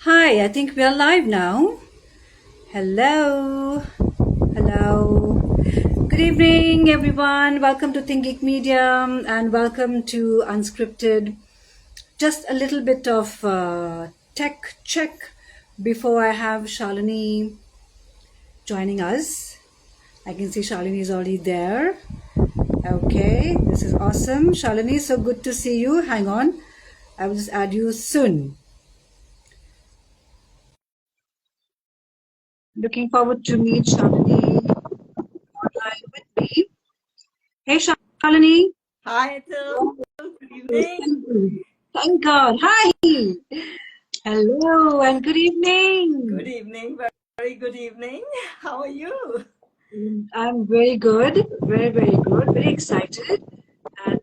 Hi, I think we are live now. Hello. Hello. Good evening, everyone. Welcome to Think Geek Media and welcome to Unscripted. Just a little bit of tech check before I have Shalini joining us. I can see Shalini is already there. Okay, this is awesome. Shalini, so good to see you. Hang on. I will just add you soon. Looking forward to meet Shalini online with me. Hey, Shalini. Hi, Ethel. Good evening. Thank God. Hi. Hello and good evening. Good evening. Very good evening. How are you? I'm very good. Very, very good. Very excited. And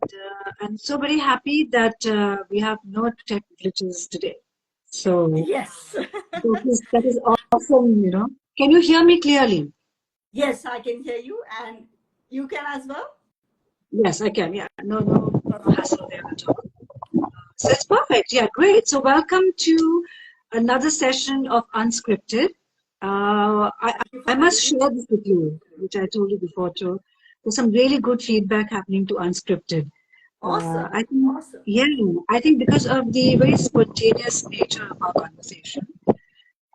I'm so very happy that we have no tech glitches today. So Yes. that is awesome, you know. Can you hear me clearly? Yes, I can hear you, and you can as well. Yes, I can. Yeah. No hassle there at all. So it's perfect. Yeah, great. So welcome to another session of Unscripted. Thank you for I must having share this with you, which I told you before too. There's some really good feedback happening to Unscripted. Awesome. I think, Awesome. yeah, I think because of the very spontaneous nature of our conversation,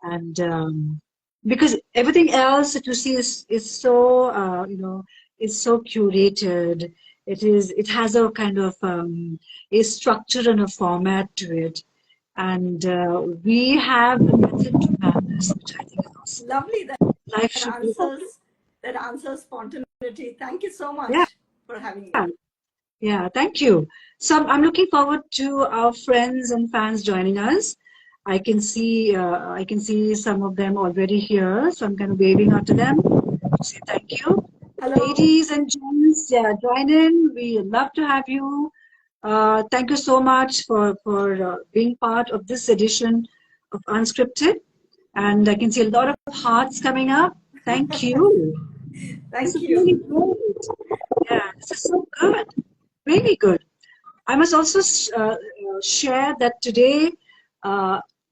and because everything else that you see is so is so curated. It has a kind of a structure and a format to it, and we have a method to madness, which I think is awesome. Lovely. Life should be open. That answers spontaneity. Thank you so Yeah, much for having me. yeah. Thank you. So I'm looking forward to our friends and fans joining us. I can see some of them already here, so I'm kind of waving out to them to say thank you. Hello. Ladies and gents, yeah, join in. We love to have you. Thank you so much for being part of this edition of Unscripted. And I can see a lot of hearts coming up. Thank you. This Thank is really you. great. Yeah, this is so good. Really good. I must also share that today,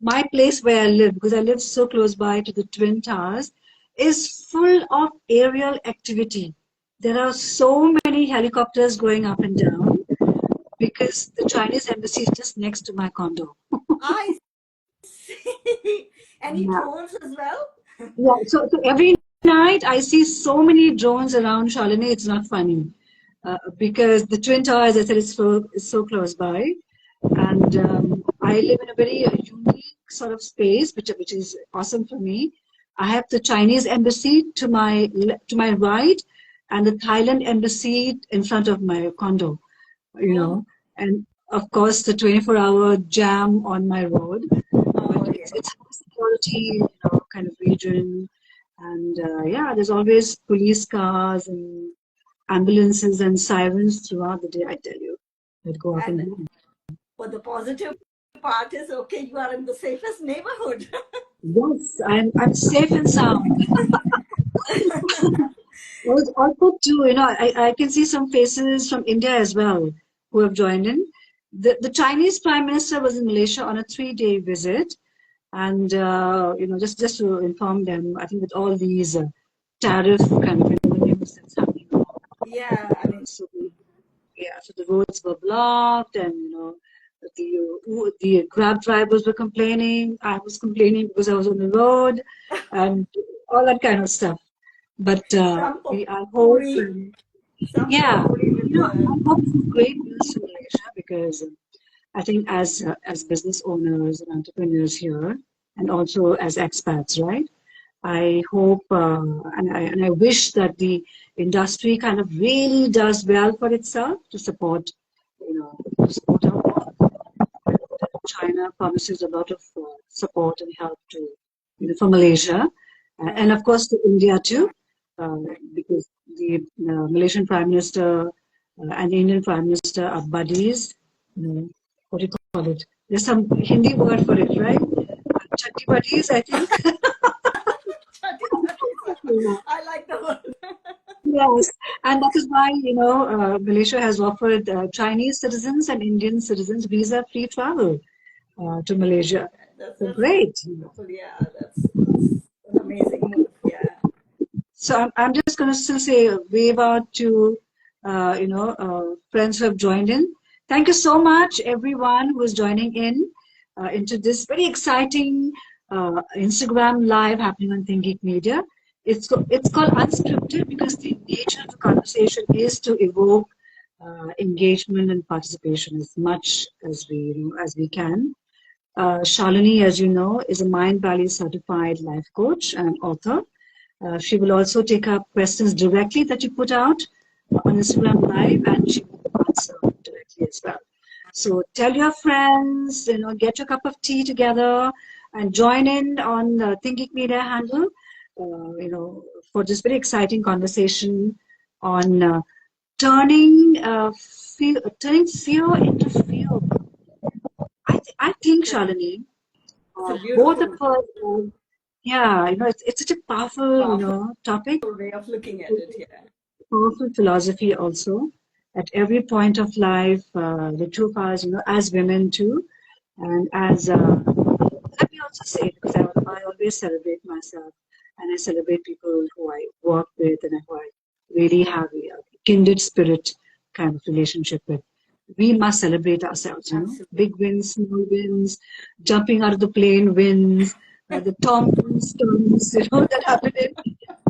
my place where I live, because I live so close by to the Twin Towers, is full of aerial activity. There are so many helicopters going up and down because the Chinese embassy is just next to my condo. I see. Any Yeah. drones as well? Yeah. So every night I see so many drones around Shalini, it's not funny. Because the Twin Towers, as I said, is so close by. And I live in a very unique sort of space, which is awesome for me. I have the Chinese embassy to my right, and the Thailand embassy in front of my condo. You Oh, know, and of course the 24-hour jam on my road. But oh yes. it's high security, kind of region, and yeah, there's always police cars and ambulances and sirens throughout the day. I tell you, that go up and And down. but the positive part is okay, you are in the safest neighborhood. Yes, I'm safe and sound. Also, too, I can see some faces from India as well who have joined in. The Chinese Prime Minister was in Malaysia on a 3-day visit, and just to inform them, I think with all these tariff kind of news that's happening, Yeah, I mean, so so the roads were blocked, and the Grab drivers were complaining. I was complaining because I was on the road, and all that kind of stuff. But some I hope, potpourri, some yeah, potpourri with the. I hope this is great news for Malaysia because I think as business owners and entrepreneurs here, and also as expats, right? I hope and I wish that the industry kind of really does well for itself to support, to support our work. China promises a lot of support and help to, for Malaysia, and of course to India too, uh, because the Malaysian Prime Minister and the Indian Prime Minister are buddies. What do you call it? There's some Hindi word for it, right? Chatti buddies, I think. Yeah. I like the word. Yes, and that is why, Malaysia has offered Chinese citizens and Indian citizens visa-free travel to Malaysia. So great. beautiful. Yeah, that's an amazing move. Yeah. So I'm just going to still say a wave out to, friends who have joined in. Thank you so much, everyone who is joining in into this very exciting Instagram live happening on Think Geek Media. It's called Unscripted because the nature of the conversation is to evoke engagement and participation as much as we can. Shalini, as you know, is a Mindvalley certified life coach and author. She will also take up questions directly that you put out on Instagram Live, and she will answer directly as well. So tell your friends, get your cup of tea together and join in on the Think Geek Media handle, for this very exciting conversation on turning fear into fuel. I think, Shalini, It's a both of beautiful, us, yeah, it's such a powerful, powerful topic, way of looking at it. Yeah. powerful philosophy also. At every point of life, the two of us, as women too, and as let me also say, because I always celebrate myself, and I celebrate people who I work with and who I really have a kindred spirit kind of relationship with. We must celebrate ourselves, Absolutely. big wins, small wins, jumping out of the plane wins, the Tompkins turns, that happened in,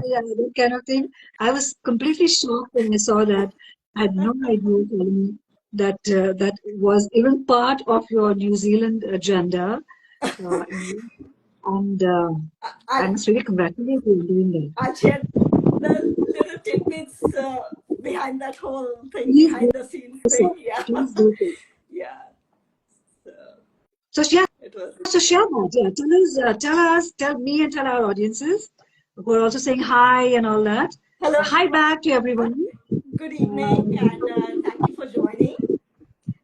yeah, that kind of thing. I was completely shocked when I saw that. I had no idea, Shalini, that was even part of your New Zealand agenda. And I I must really congratulate you on doing that. I'll share the little tidbits behind that whole thing, Please do behind the scenes so. thing. Yeah. Please do so. Yeah. So So yeah, it was. so share that. Yeah, tell me and tell our audiences who are also saying hi and all that. Hello, Hi everyone. back to everyone. Good evening, and thank you for joining.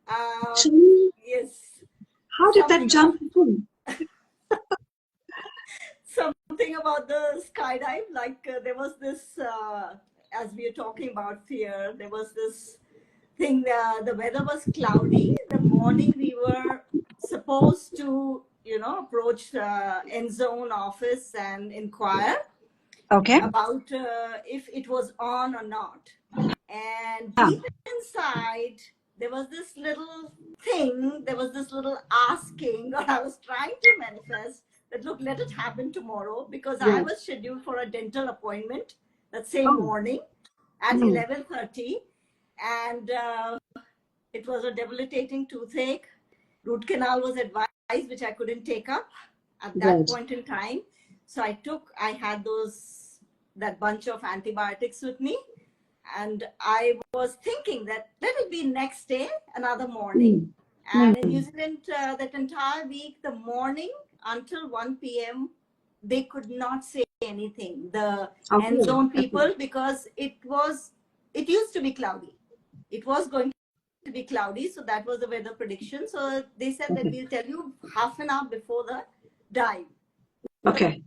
Shani, Yes, how did that something jump happen? something about the skydive. Like there was this, as we are talking about fear, there was this thing. The weather was cloudy. The morning we were supposed to, approach the end zone office and inquire Okay. about if it was on or not. And Yeah. deep inside, there was this little thing, there was this little asking, or I was trying to manifest that, look, let it happen tomorrow, because I Yes. was scheduled for a dental appointment that same Oh. morning at Mm. 11:30, and it was a debilitating toothache. Root canal was advised, which I couldn't take up at that Right. point in time. So I had that bunch of antibiotics with me. And I was thinking that let it be next day, another morning. Mm. And in Mm. New Zealand, that entire week, the morning until 1 p.m., they could not say anything, the end Okay. zone Okay. people, because it used to be cloudy. It was going to be cloudy, so that was the weather prediction. So they said that Okay. we'll tell you half an hour before the dive. Okay.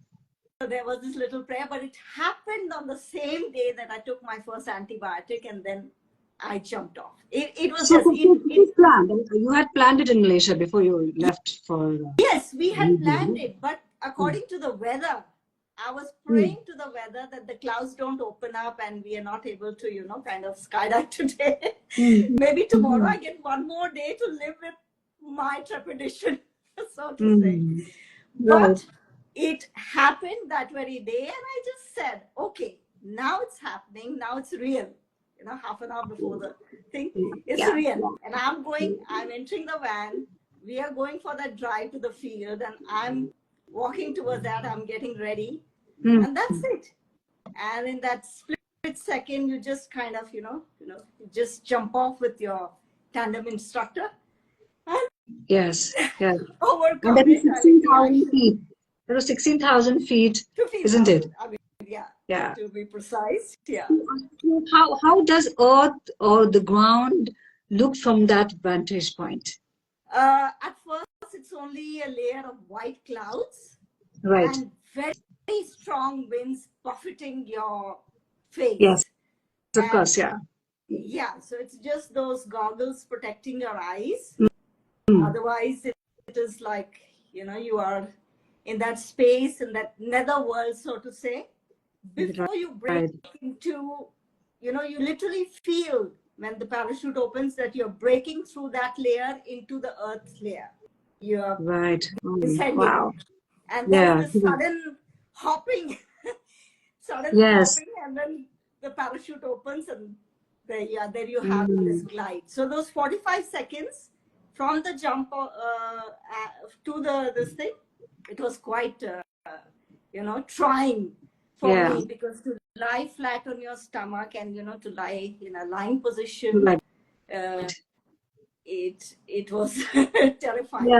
So there was this little prayer, but it happened on the same day that I took my first antibiotic, and then I jumped off. It was So just this is planned. You had planned it in Malaysia before you left for yes, we had New planned Zealand. it, but Mm. according to the weather, I was Mm. praying to the weather that the clouds don't open up and we are not able to, kind of skydive today. Mm. Maybe tomorrow Mm. I get one more day to live with my trepidation, so to say. Mm. Right. But it happened that very day, and I just said, okay, now it's happening, now it's real. Half an hour before the thing, it's Yeah. real. And I'm entering the van. We are going for that drive to the field, and I'm walking towards that. I'm getting ready, Mm. and that's it. And in that split second, you just kind of, you just jump off with your tandem instructor and Yes. Yes. And overcome that is it. I mean, the 16,000 action. feet. That was 16,000 feet, isn't it? 15,000. I mean, yeah, Yeah. to be precise. Yeah. So how does Earth or the ground look from that vantage point? At first, it's only a layer of white clouds Right. and very strong winds buffeting your Yes, face. of And course, yeah. yeah, so it's just those goggles protecting your eyes. Mm. Otherwise, it is like you are in that space, in that nether world, so to say, before you break Right. into, you literally feel when the parachute opens that you're breaking through that layer into the earth layer. You're Right. descending. Wow. And there's Yeah. this sudden hopping, Yes. and then the parachute opens, and there you have this Mm. glide. So those 45 seconds from the jump to this thing, it was quite, trying for Yeah. me, because to lie flat on your stomach and, to lie in a lying position, Right. uh, it was Yeah. terrifying.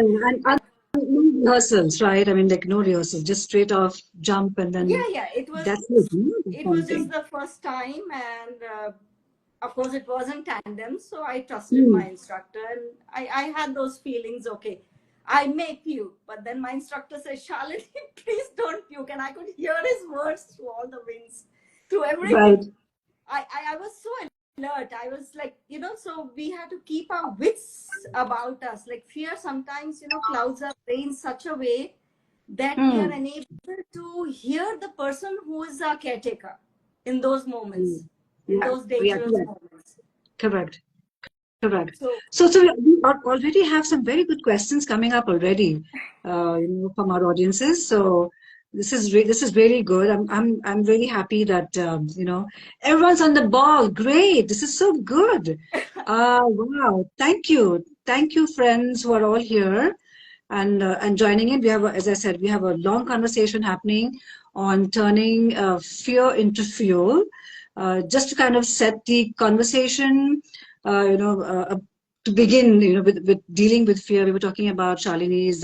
And no rehearsals, right? I mean, like no rehearsals, just straight off jump and then Yeah, it was that's it. it was just Something. the first time, and of course it wasn't tandem, so I trusted my Mm. instructor, and I had those feelings. Okay, I may puke, but then my instructor said, Shalini, please don't puke, and I could hear his words through all the wings, through Right. everything. I was so alert. I was like, so we had to keep our wits about us. Like fear sometimes, clouds our brain such a way that we are Mm. unable to hear the person who is our caretaker in those moments, in Yeah. those Yeah. dangerous Correct. moments. Correct. Correct. So, So we already have some very good questions coming up already, from our audiences. So this is really good. I'm really happy that everyone's on the ball. Great. This is so good. Wow. Thank you, friends who are all here and joining in. We have, as I said, we have a long conversation happening on turning fear into fuel. Just to kind of set the conversation, uh, you know, uh, uh, to begin, with dealing with fear. We were talking about Shalini's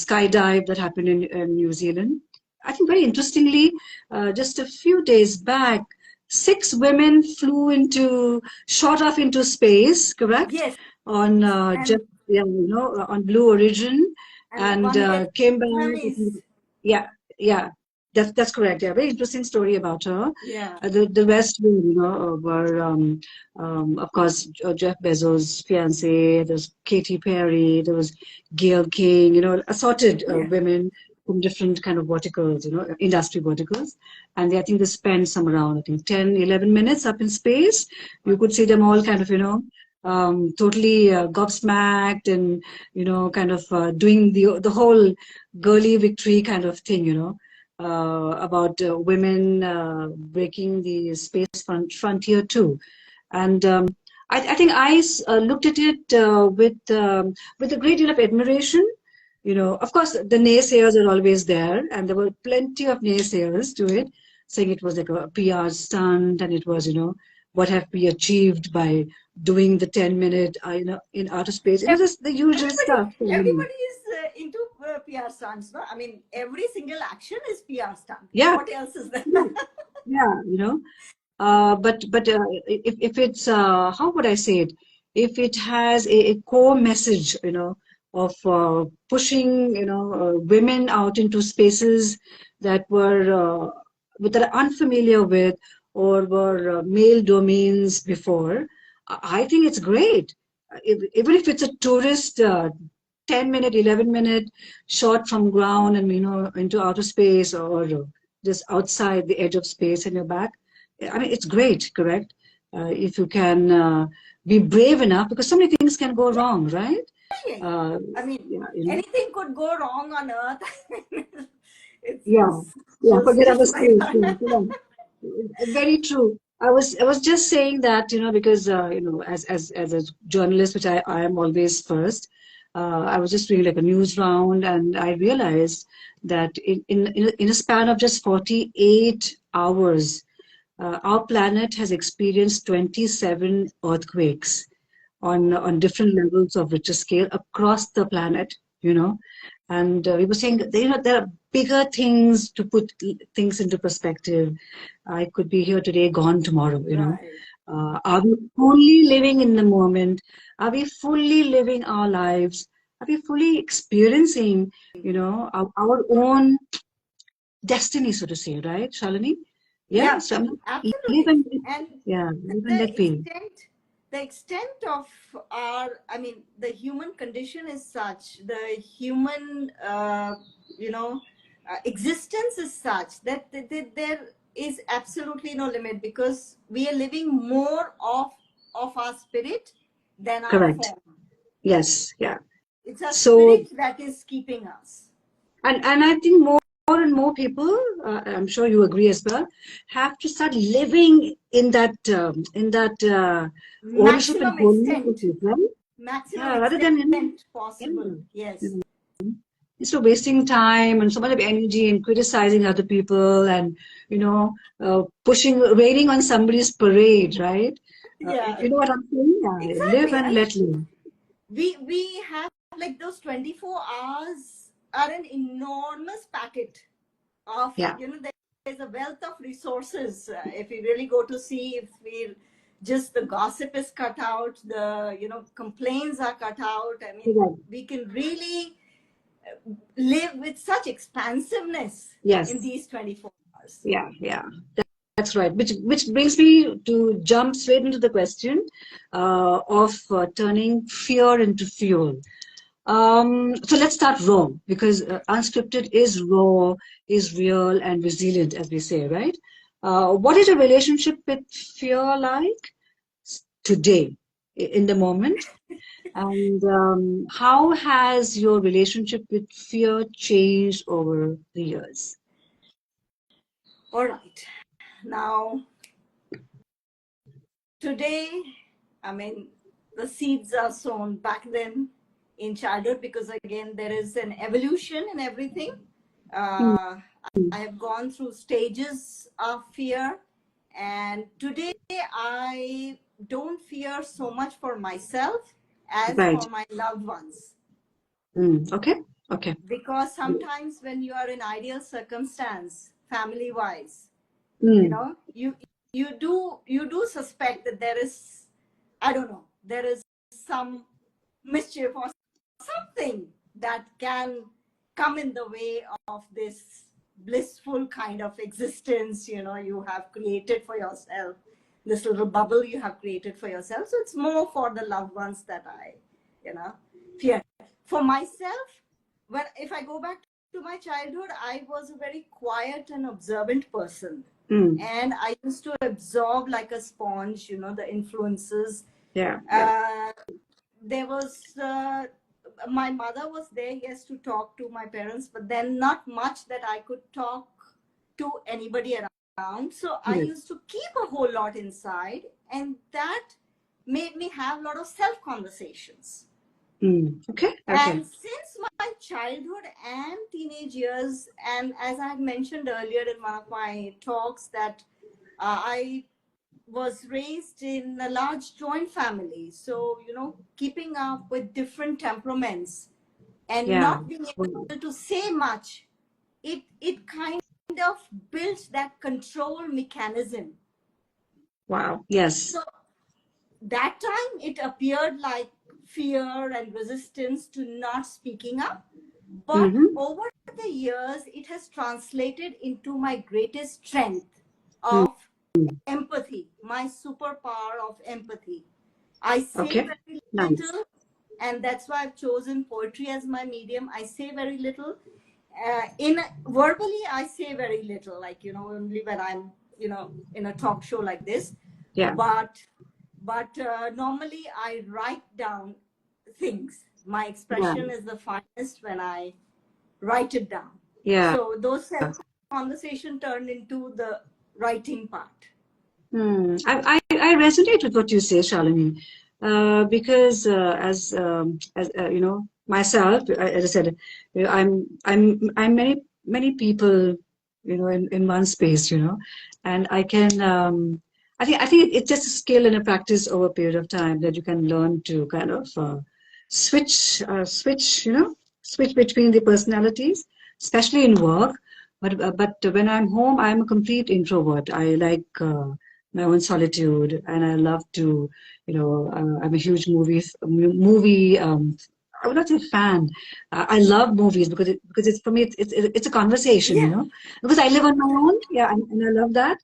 skydive that happened in New Zealand. I think very interestingly, just a few days back, 6 women shot off into space, correct? yes, On and on Blue Origin, and one came back. Vietnamese. Yeah, yeah, that's correct. Yeah, very interesting story about her. Yeah, The rest were of course Jeff Bezos' fiance. There was Katy Perry. There was Gail King. Assorted yeah, women from different kind of verticals. Industry verticals, and I think they spent some around, I think, 10, 11 minutes up in space. You could see them all kind of totally gobsmacked and kind of doing the whole girly victory kind of thing, about women breaking the space frontier too. And I think looked at it with a great deal of admiration. Of course, the naysayers are always there, and there were plenty of naysayers to it, saying it was like a PR stunt, and it was, what have we achieved by doing the 10-minute, in outer space. Just the usual stuff. everybody is into PR stunts, no? I mean, every single action is PR stunt. Yeah, What else is there? yeah, but if it's how would I say it? If it has a core message, of pushing, women out into spaces that that are unfamiliar with or were male domains before, I think it's great. Even if it's a tourist 10-minute, 11-minute shot from ground and into outer space, or just outside the edge of space and you're back. I mean, it's great, correct? If you can be brave enough, because so many things can go wrong, right? Yeah. Uh, I mean, yeah, anything could go wrong on Earth. yeah, It's yeah. just Forget about like space. Yeah, that. come on. Very true. I was just saying that, because as a journalist, which I am always first. I was just doing like a news round, and I realized that in a span of just 48 hours, our planet has experienced 27 earthquakes on different levels of Richter scale across the planet, and we were saying that, there are bigger things to put things into perspective. I could be here today, gone tomorrow. Right. Are we fully living in the moment? Are we fully living our lives? Are we fully experiencing, our own destiny, so to say, right, Shalini? Yeah, Yeah, so live absolutely. and And yeah, live and the let be. extent the extent of I mean, the human condition is such, the human, existence is such that there is absolutely no limit, because we are living more of our spirit than our Correct. form. Yes. Yeah. It's our So, spirit that is keeping us. and I think more and more people, I'm sure you agree as well, have to start living in that ownership and Maximum holiness, extent. right? Maximum Yeah, rather than extent yeah, possible. Yes. instead of wasting time and so much of energy in criticizing other people and raining on somebody's parade, right? Yeah. You know what I'm saying? Yeah, live Exactly. and I mean, let live. we have like those 24 hours are an enormous packet of, Yeah, there's a wealth of resources. If we really go to see, if we just, the gossip is cut out, the complaints are cut out, I mean, right. we can really live with such expansiveness in Yes, these 24 hours. yeah, yeah. That's right. Which brings me to jump straight into the question of turning fear into fuel. So let's start raw, because unscripted is raw, is real, and resilient, as we say, right? What is your relationship with fear like today, in the moment? And how has your relationship with fear changed over the years? All right. Now, today, I mean, the seeds are sown back then in childhood, because again, there is an evolution in everything. Hmm. Uh, I have gone through stages of fear, and today I don't fear so much for myself as Right. for my loved ones. Okay. Okay. Because sometimes when you are in ideal circumstance, family wise, Mm. you do suspect that there is, I don't know, there is some mischief or something that can come in the way of this blissful kind of existence you have created for yourself, this little bubble you have created for yourself. So it's more for the loved ones that I fear. For myself, when if I go back to my childhood, I was a very quiet and observant person, Mm. and I used to absorb like a sponge, the influences. Yeah. Yeah. uh, there was My mother was there, yes, to talk to my parents, but then not much that I could talk to anybody around. So I Yes. used to keep a whole lot inside, and that made me have a lot of self conversations. Mm. Okay. Okay. And since my childhood and teenage years, and as I had mentioned earlier in one of my talks, that I was raised in a large joint family. So, keeping up with different temperaments and Yeah. not being Wow. able to say much, it kind of built that control mechanism. Wow. Yes. So that time it appeared like fear and resistance to not speaking up. But Mm-hmm. over the years, it has translated into my greatest strength Mm. of empathy, my superpower of empathy. I say Okay. very Nice. little, and that's why I've chosen poetry as my medium. I say very little. In verbally, I say very little, like only when I'm in a talk show like this. Yeah. But normally I write down things. My Yeah. expression is the finest when I write it down. Yeah. So those conversation turned into the writing part. I resonate with what you say, Shalini, because as myself, as I said, I'm many people, in one space, and I think it's just a skill and a practice over a period of time that you can learn to kind of switch between the personalities, especially in work. But when I'm home, I'm a complete introvert. I like my own solitude, and I love to, I'm a huge movie. I would not say fan. I love movies because it's for me it's a conversation, Yeah. because I live on my own, yeah, and I love that,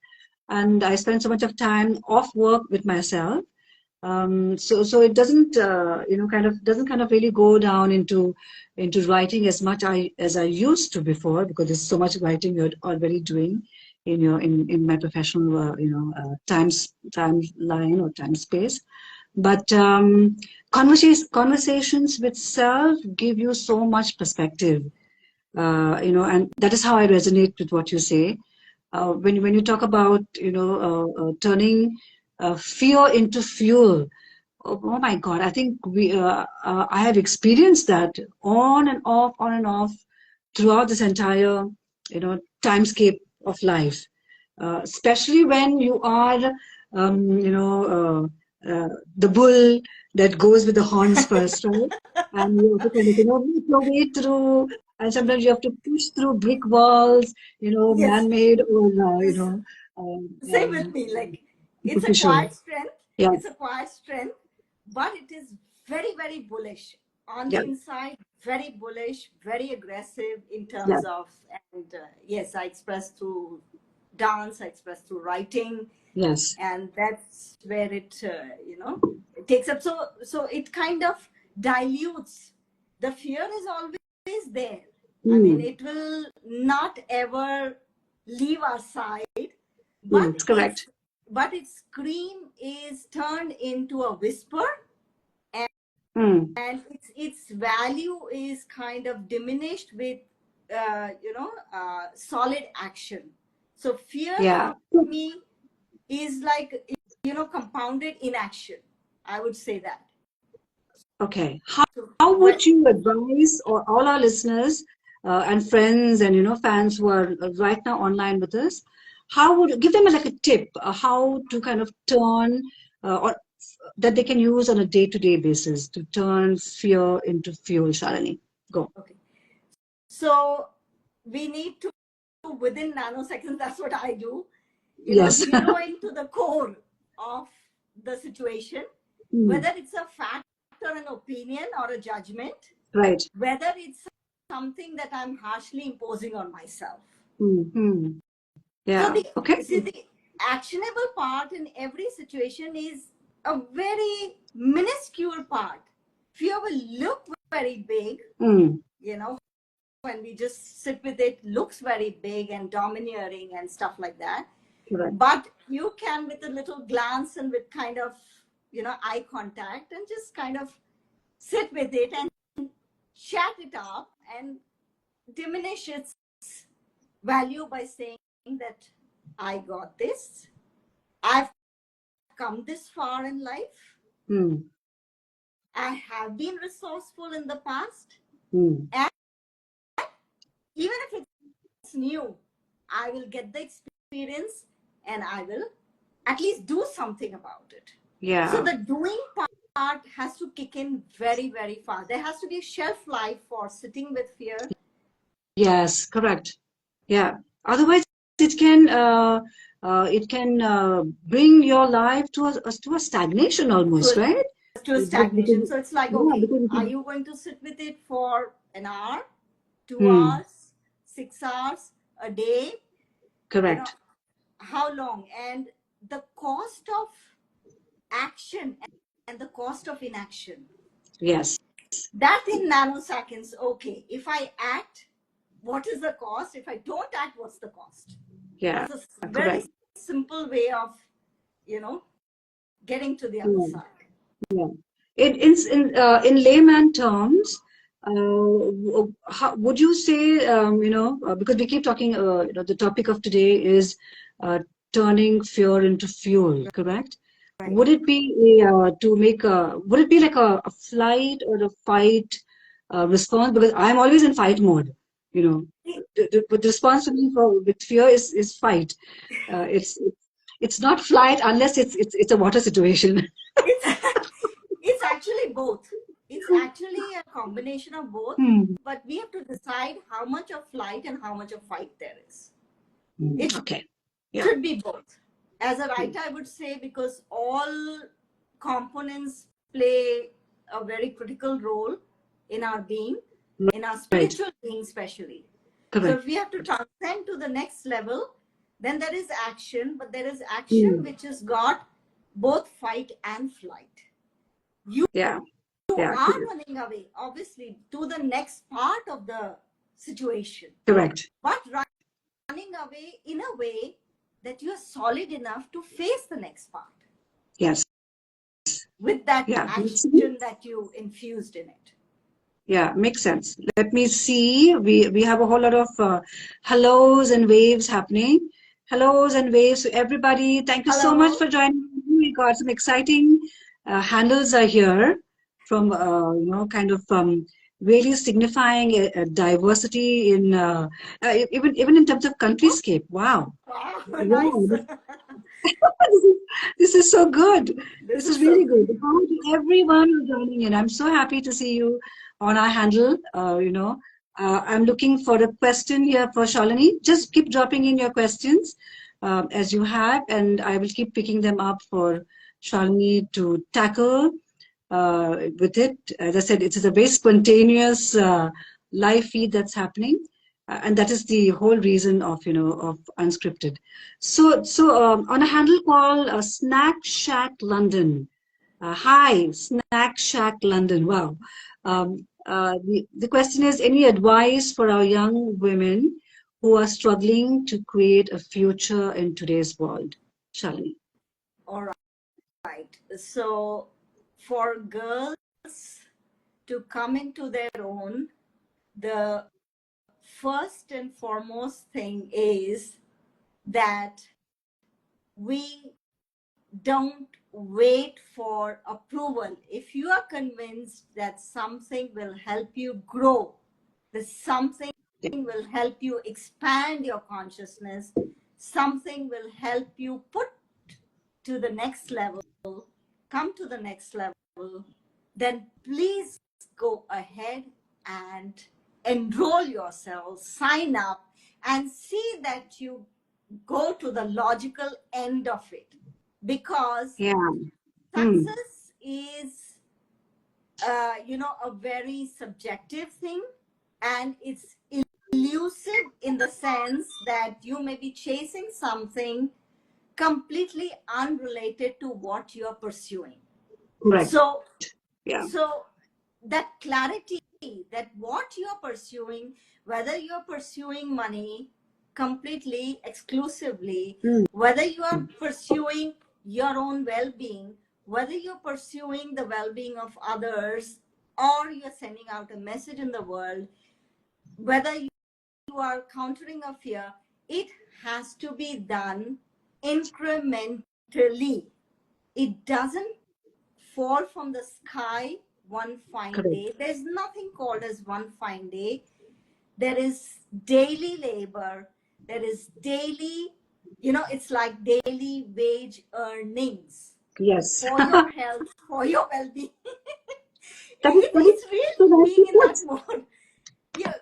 and I spend so much of time off work with myself, So it doesn't doesn't kind of really go down into writing as much as I used to before, because there's so much writing you're already doing in my professional timeline or time space. But conversations with self give you so much perspective, and that is how I resonate with what you say. When you talk about turning fear into fuel. Oh my God, I think I have experienced that on and off throughout this entire, timescape of life. Especially when you are, the bull that goes with the horns first, right? And you have to kind of, make your way through, and sometimes you have to push through brick walls, Yes. man-made or, Same with me. Like, it's a superficial. quiet strength. Yeah, It's a quiet strength, but it is very, very bullish on yeah, the inside. Very bullish, very aggressive in yeah, terms of. And yes, I express through dance. I express through writing, yes. and that's where it takes up. So it kind of dilutes. The fear is always there. I mean, Mm, it will not ever leave our side, but it's correct. its scream is turned into a whisper, and, Mm, its value is kind of diminished with solid action. So fear yeah. for me is like, compounded inaction, I would say that. Okay. So How would you advise all our listeners and friends and fans who are right now online with us? How would give them like a tip how to kind of turn or that they can use on a day-to-day basis to turn fear into fuel, Shalini? Go. okay, so we need to, within nanoseconds, that's what I do, Yes. zero into the core of the situation, Mm, whether it's a fact or an opinion or a judgment, right. whether it's something that I'm harshly imposing on myself. Mm, So yeah. Okay. the actionable part in every situation is a very minuscule part. Fear will look very big, Mm, when we just sit with it, looks very big and domineering and stuff like that. correct. But you can, with a little glance and with kind of, eye contact, and just kind of sit with it and chat it up and diminish its value by saying that I got this, I've come this far in life, Mm, I have been resourceful in the past, mm, and even if it's new, I will get the experience and I will at least do something about it. So yeah. the doing part has to kick in very, very fast. There has to be a shelf life for sitting with fear. Yes, correct. Yeah. Otherwise, it can bring your life to a stagnation to almost, a, right? stagnation. So it's like, Yeah, okay, because are you going to sit with it for an hour, 2 hmm, hours, 6 hours, a day? You know, correct. how long? And the cost of action and the cost of inaction. Yes. That in nanoseconds, okay, if I act, what is the cost? If I don't act, what's the cost? Yeah, It's a very correct. simple way of, getting to the other Yeah, side. yeah. In layman terms, would you say, because we keep talking, the topic of today is turning fear into fuel, correct? Right. Would it be would it be like a flight or a fight response? Because I'm always in fight mode, you know. The response to me with fear is fight. It's not flight unless it's a water situation. It's it's actually both. It's actually a combination of both, Hmm. but we have to decide how much of flight and how much of fight there is. Hmm. It Okay. Yeah. should be both. As a writer, I would say, because all components play a very critical role in our being, in our Right. spiritual being, especially. So Correct. if we have to transcend to the next level, then there is action, but there is action Hmm. which has got both fight and flight. You Yeah. are Yeah. running away, obviously, to the next part of the situation. Correct. But running away in a way that you are solid enough to face the next part. Yes. With that Yeah. action that you infused in it. Yeah, makes sense. Let me see. We have a whole lot of hellos and waves happening. Hellos and waves to everybody. Thank you so much Hello. for joining me. We got some exciting handles are here from kind of really signifying a diversity in even in terms of countryscape. Wow. Wow, Wow. nice. This is so good. This This is is so really good. good. Hi to everyone who's joining in. I'm so happy to see you on our handle. I'm looking for a question here for Shalini. Just keep dropping in your questions as you have, and I will keep picking them up for Shalini to tackle with it. As I said, it is a very spontaneous live feed that's happening, and that is the whole reason of of unscripted. So on a handle called Snack Shack London. Hi, Snack Shack London. Wow. The question is, any advice for our young women who are struggling to create a future in today's world? Shalini. All right. So for girls to come into their own, the first and foremost thing is that we don't wait for approval. If you are convinced that something will help you grow, that something will help you expand your consciousness, something will help you put to the next level, come to the next level, then please go ahead and enroll yourself, sign up, and see that you go to the logical end of it. Because Yeah. success is, a very subjective thing, and it's elusive in the sense that you may be chasing something completely unrelated to what you're pursuing. Correct. So, Yeah. so that clarity that what you're pursuing, whether you're pursuing money completely, exclusively, whether you are pursuing your own well-being, whether you're pursuing the well-being of others, or you're sending out a message in the world, whether you are countering a fear, it has to be done incrementally. It doesn't fall from the sky one fine Correct. day. There's nothing called as one fine day. There is daily labor. There is daily, it's like daily wage earnings Yes. for your health, for your well-being. That is It's so really nicely being in that put. mode. Yeah,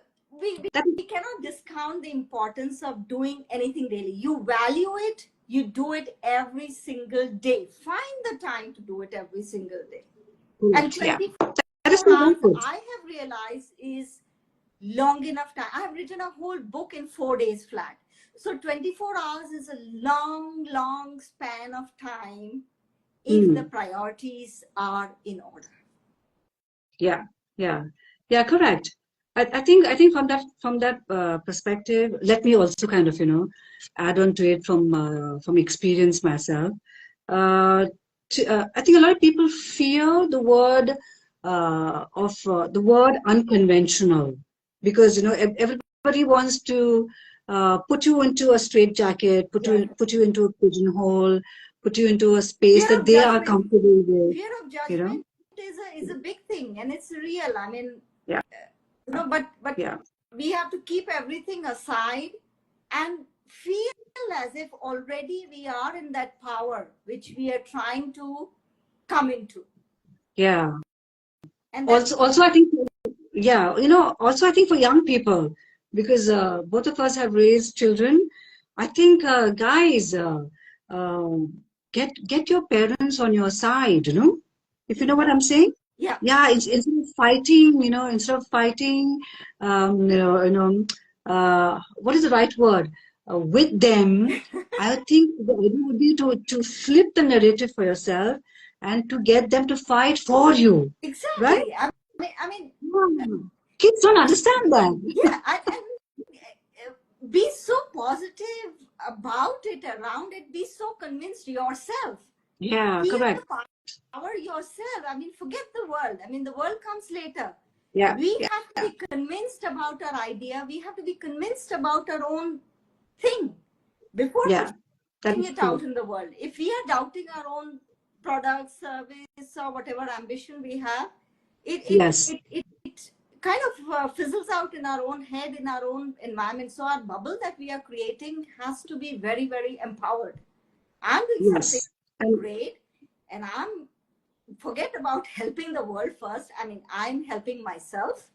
That we cannot discount the importance of doing anything daily. You value it, you do it every single day. Find the time to do it every single day. And correct. Yeah. 24 That is so well hours, put. I have realized, is long enough time. I have written a whole book in 4 days flat. So 24 hours is a long span of time if the priorities are in order. Yeah. Yeah. Yeah. Correct. I think from that perspective, let me also kind of add on to it from experience myself. I think a lot of people fear the word the word unconventional, because everybody wants to put you into a straitjacket, put you into a pigeonhole, put you into a space Fear that of they are judgment. comfortable with. Fear of You know. judgment is a big thing, and it's real. I mean, Yeah. but Yeah. we have to keep everything aside and feel as if already we are in that power which we are trying to come into. Yeah. And that Also, I think, yeah, also I think for young people, because both of us have raised children, I think, guys, get your parents on your side, if you know what I'm saying. yeah, Yeah, instead of fighting, what is the right word? with them, I think the idea would be to flip the narrative for yourself and to get them to fight for you, right? Exactly. I mean, Yeah. Kids don't understand that. yeah, and be so positive about it, around it. Be so convinced yourself. Yeah, Feel correct. the power yourself. I mean, forget the world. I mean, the world comes later. Yeah, We yeah, have to be convinced about our idea. We have to be convinced about our own thing before yeah. That putting is it out true. in the world. If we are doubting our own product, service, or whatever ambition we have, Yes, it kind of fizzles out in our own head, in our own environment. So our bubble that we are creating has to be very, very empowered. I'm doing something yes, and great, and I'm forget about helping the world first. I mean, I'm helping myself.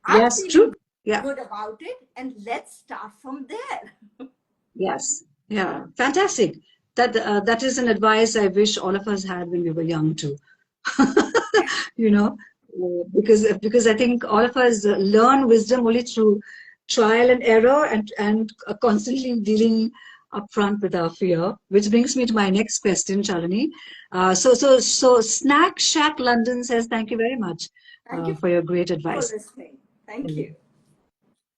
I'm yes, true. feeling Yeah, good about it, and let's start from there. yes, yeah. Fantastic. That is an advice I wish all of us had when we were young too. You know, because I think all of us learn wisdom only through trial and error and constantly dealing upfront with our fear. Which brings me to my next question, Shalini. So Snack Shack London says thank you very much Thank you for your great for advice. listening. Thank you.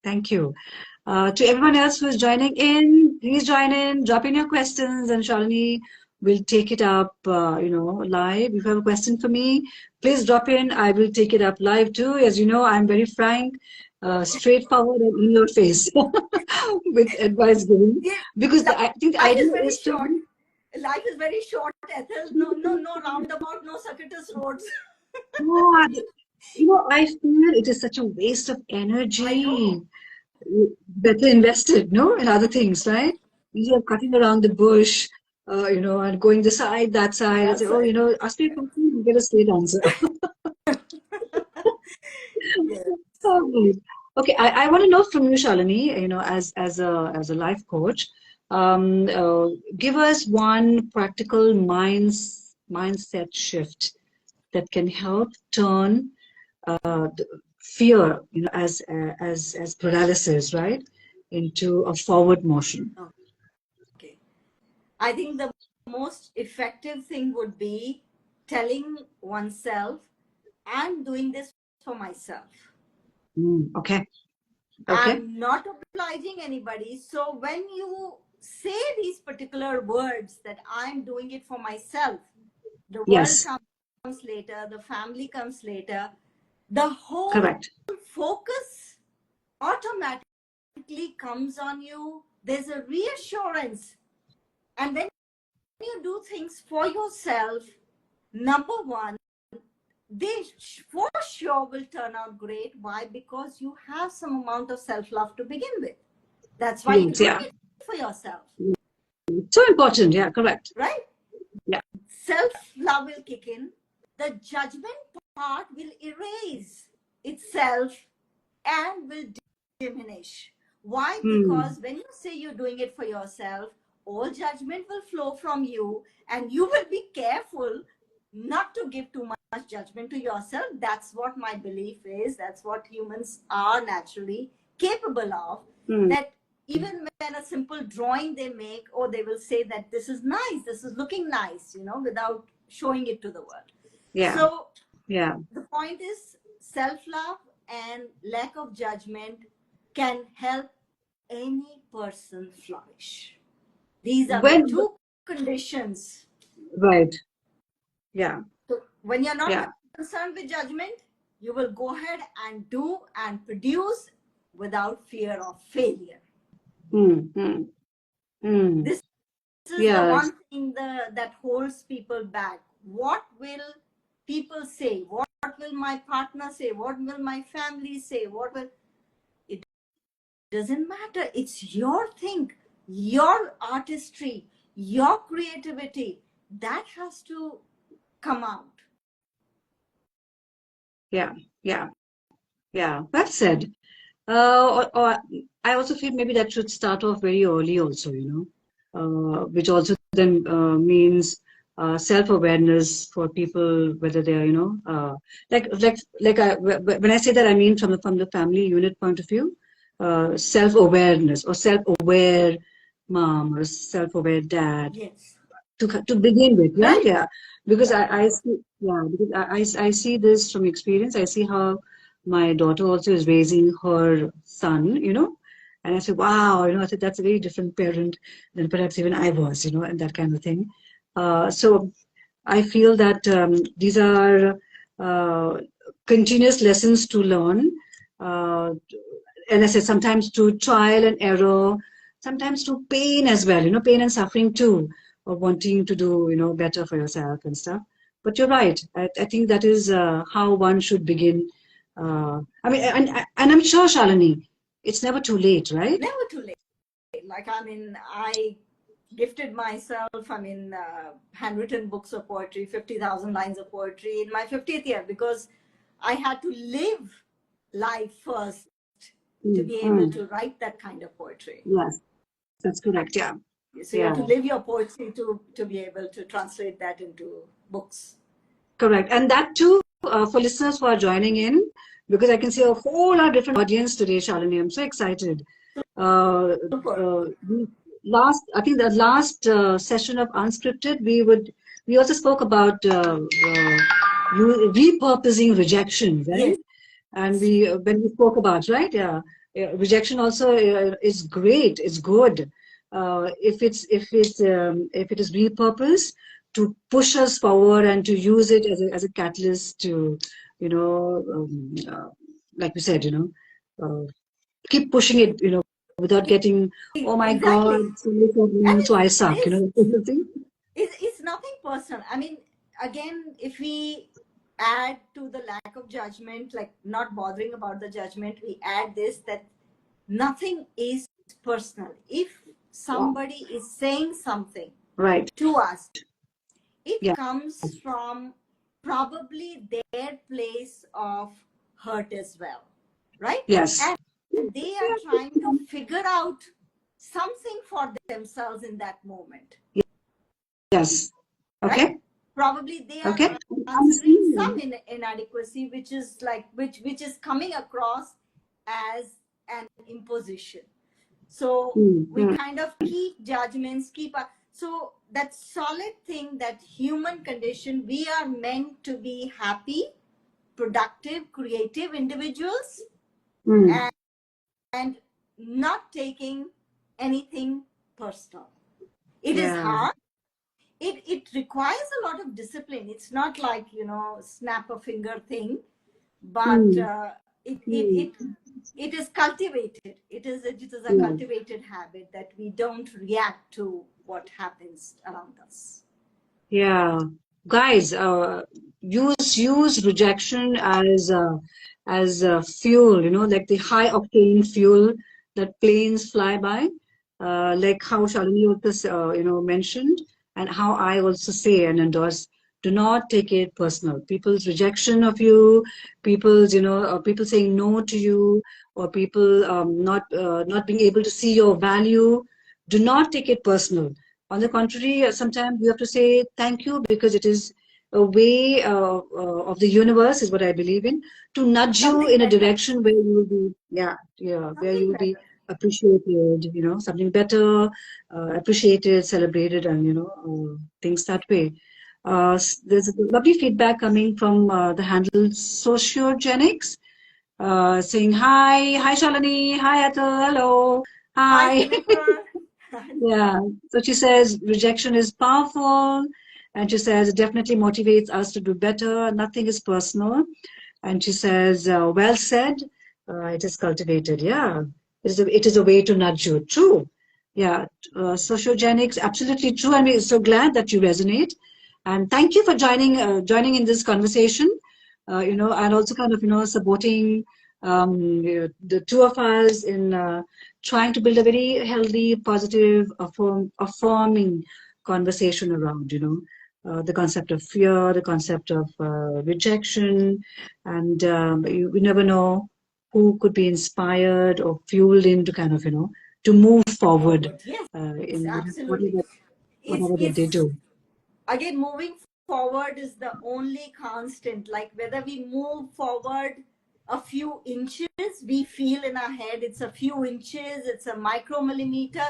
Thank you. To everyone else who is joining in, please join in, drop in your questions, and Shalini will take it up, live. If you have a question for me, please drop in. I will take it up live too. As you know, I'm very frank, straightforward, and in your face with advice giving. Yeah, Because I think the life is idea very is to, short. Life is very short, Ethel. No roundabout, no circuitous roads. God, I feel it is such a waste of I energy. know. Better invested, no, in other things, right? Instead of cutting around the bush, and going this side, that side, and say, That's oh, right. ask me a question, you get a straight answer. Yeah. Right. Okay, I want to know from you, Shalini, as a life coach, give us one practical mindset shift that can help turn fear, as paralysis, right, into a forward motion. Okay. I think the most effective thing would be telling oneself, I'm doing this for myself. Okay. Okay. I'm not obliging anybody. So when you say these particular words that I'm doing it for myself, the world Yes. comes later, the family comes later, the whole Correct. focus automatically comes on you. There's a reassurance. And when you do things for yourself, number one, they for sure will turn out great. Why? Because you have some amount of self-love to begin with. That's why you're Yes. doing Yeah. it for yourself, So important. Yeah. Correct. right? Yeah. Self-love will kick in. The judgment part will erase itself and will diminish. Why? Hmm. Because when you say you're doing it for yourself, all judgment will flow from you, and you will be careful not to give too much judgment to yourself. That's what my belief is. That's what humans are naturally capable of. Hmm. That even when a simple drawing they make, or they will say that this is nice, this is looking nice, without showing it to the world. Yeah. So Yeah. the point is, self-love and lack of judgment can help any person flourish. These are the When, two conditions. right. Yeah. So when you're not Yeah. concerned with judgment, you will go ahead and do and produce without fear of failure. Hmm. Hmm. Hmm. This is the Yes. one thing that holds people back. What will people say? What will my partner say? What will my family say? What will it doesn't matter. It's your thing, your artistry, your creativity that has to come out. Yeah. Yeah. Yeah. Well said. Or I also feel maybe that should start off very early also, which also then means self-awareness for people, whether they are, when I say that, I mean from the family unit point of view, self-awareness or self-aware. mom or a self-aware dad Yes. to begin with, right? Correct. Yeah, because Correct. I see, yeah, because I see this from experience. I see how my daughter also is raising her son, and I say, wow, I said that's a very different parent than perhaps even I was, and that kind of thing. So I feel that these are uh, continuous lessons to learn. Uh, and I said sometimes to trial and error, sometimes to pain as well, pain and suffering too, of wanting to do, better for yourself and stuff. But you're right. I think that is how one should begin. I mean, and I'm sure, Shalini, it's never too late, right? Never too late. Like, I mean, I gifted myself, handwritten books of poetry, 50,000 lines of poetry in my 50th year, because I had to live life first to Mm, be able mm. to write that kind of poetry. Yes, that's correct. Yeah. So you have Yeah. to live your poetry to be able to translate that into books. Correct. And that too, for listeners who are joining in, because I can see a whole lot of different audience today, Shalini. I'm so excited. Uh, Super. I think the last session of Unscripted, we also spoke about repurposing rejection, right? Yes. And when we spoke about, right? Yeah, rejection also is great. It's good if it is repurposed to push us forward and to use it as a catalyst to, like we said, keep pushing it, without getting, oh my God, Exactly. somebody said And me, so I suck, it's nothing personal. I mean, again, if we add to the lack of judgment, like not bothering about the judgment, we add this, that nothing is personal. If Yeah. somebody is saying something Right. to us, it Yeah. comes from probably their place of hurt as well, right? Yes. And they are trying to figure out something for themselves in that moment, Yes. right? Okay. Probably they are Okay. answering some inadequacy, which is like which is coming across as an imposition. So we Mm-hmm. kind of keep judgments, so that solid thing, that human condition, we are meant to be happy, productive, creative individuals, Mm. and, and not taking anything personal. It is Yeah. hard. It requires a lot of discipline. It's not like, snap a finger thing, but Mm. it is cultivated. It is a Yeah. cultivated habit that we don't react to what happens around us. Yeah, guys, use rejection as fuel. Like the high octane fuel that planes fly by. Like how Shalini also, mentioned, and how I also say and endorse. Do not take it personal. People's rejection of you, people saying no to you, or people not being able to see your value. Do not take it personal. On the contrary, sometimes you have to say thank you, because it is a way of the universe, is what I believe in, to nudge you Something in a better. direction where you will be, yeah, where you Something will be better. appreciated, something better, appreciated, celebrated, and, things that way. There's a lovely feedback coming from the handle Sociogenics, saying hi Shalini, hi Ethel, hello, Hi, hi. Jennifer. Yeah. So she says rejection is powerful. And she says it definitely motivates us to do better. Nothing is personal. And she says, well said. It is cultivated. Yeah. It is a way to nudge you. True. Yeah. Sociogenics, absolutely true. And we're so glad that you resonate. And thank you for joining in this conversation. And also kind of, supporting the two of us in trying to build a very healthy, positive, affirming conversation around, the concept of fear, the concept of rejection, and we never know who could be inspired or fueled in to kind of, to move forward Forward. Yes, in absolutely. whatever that they It's do. again, moving forward is the only constant. Like, whether we move forward a few inches, we feel in our head it's a few inches, it's a micromillimeter,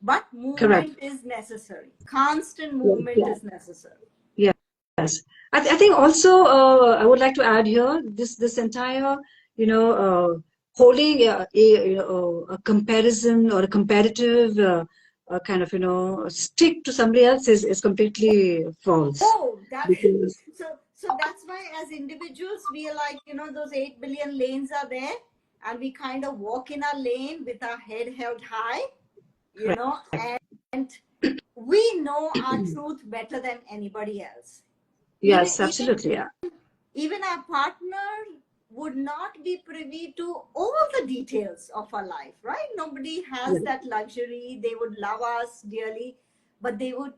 but Correct. movement is necessary. Constant movement is necessary. Yes. I think also I would like to add here this entire, holding a comparison or a comparative kind of, stick to somebody else is completely false. Oh, that Because, so that's why as individuals we are like, those 8 billion lanes are there, and we kind of walk in our lane with our head held high, correct. and we know our truth better than anybody else. Even Yes, even absolutely. Yeah. even our partner would not be privy to all the details of our life, right? Nobody has Yeah. that luxury. They would love us dearly, but there would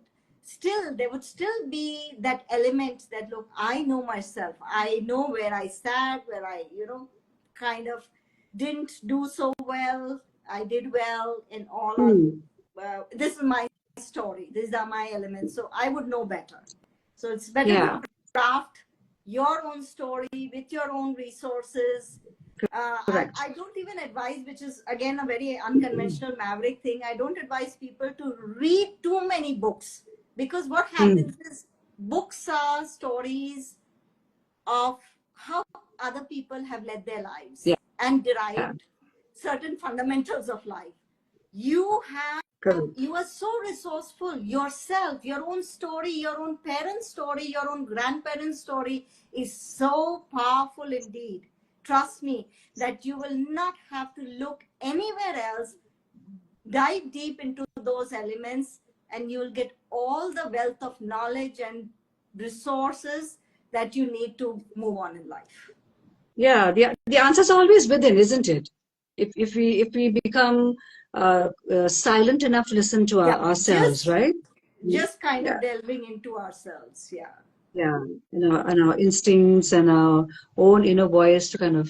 still be that element that, look, I know myself. I know where I sat, where I, kind of didn't do so well. I did well in all our, Hmm. this is my story. These are my elements. So I would know better. So it's better to Yeah. craft your own story with your own resources. Correct. I don't even advise, which is again a very unconventional maverick thing, I don't advise people to read too many books, because what Hmm. happens is books are stories of how other people have led their lives Yeah. and Yeah. derived certain fundamentals of life. You have Correct. you are so resourceful yourself. Your own story, your own parents' story, your own grandparents' story is so powerful indeed. Trust me that you will not have to look anywhere else. Dive deep into those elements, and you'll get all the wealth of knowledge and resources that you need to move on in life. Yeah, the answer's always within, isn't it? If we become silent enough to listen to Yeah, ourselves, right? just kind Yeah, of delving into ourselves. Yeah. yeah, and our instincts and our own inner voice to kind of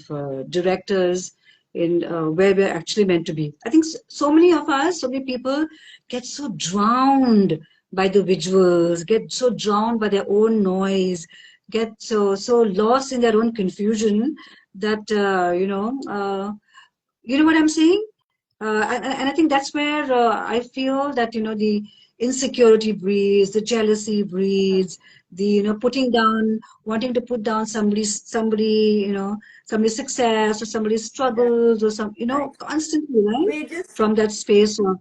direct us in where we're actually meant to be. I think so many of us, so many people get so drowned by the visuals, get so drowned by their own noise, get so lost in their own confusion that you know what I'm saying? And I think that's where I feel that the insecurity breeds, the jealousy breeds, the putting down, wanting to put down somebody's success or somebody's Yeah. struggles or Right. constantly, right? We just From that space of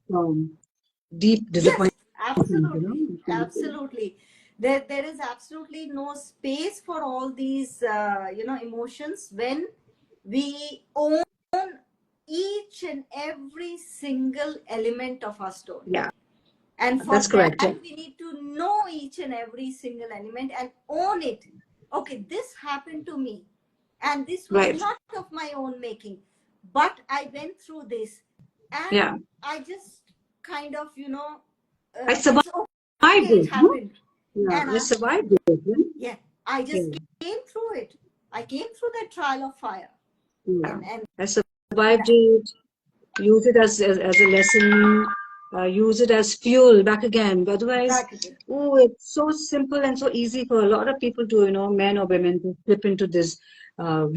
deep Yes, disappointment, absolutely, absolutely. There is absolutely no space for all these, emotions when we own each and every single element of our story. Yeah, And for that's correct. that, we need to know each and every single element and own it. Okay, this happened to me, and this was Right. not of my own making, but I went through this, and Yeah. I just kind of, I it's survived okay, it it. Huh? happened. Yeah, And I survived it. Huh? yeah, I Yeah. just came through it. I came through that trial of fire. Yeah. And I survived yeah, it. Use it as a lesson, use it as fuel back again. Otherwise, back again. oh, it's so simple and so easy for a lot of people to, men or women, to slip into this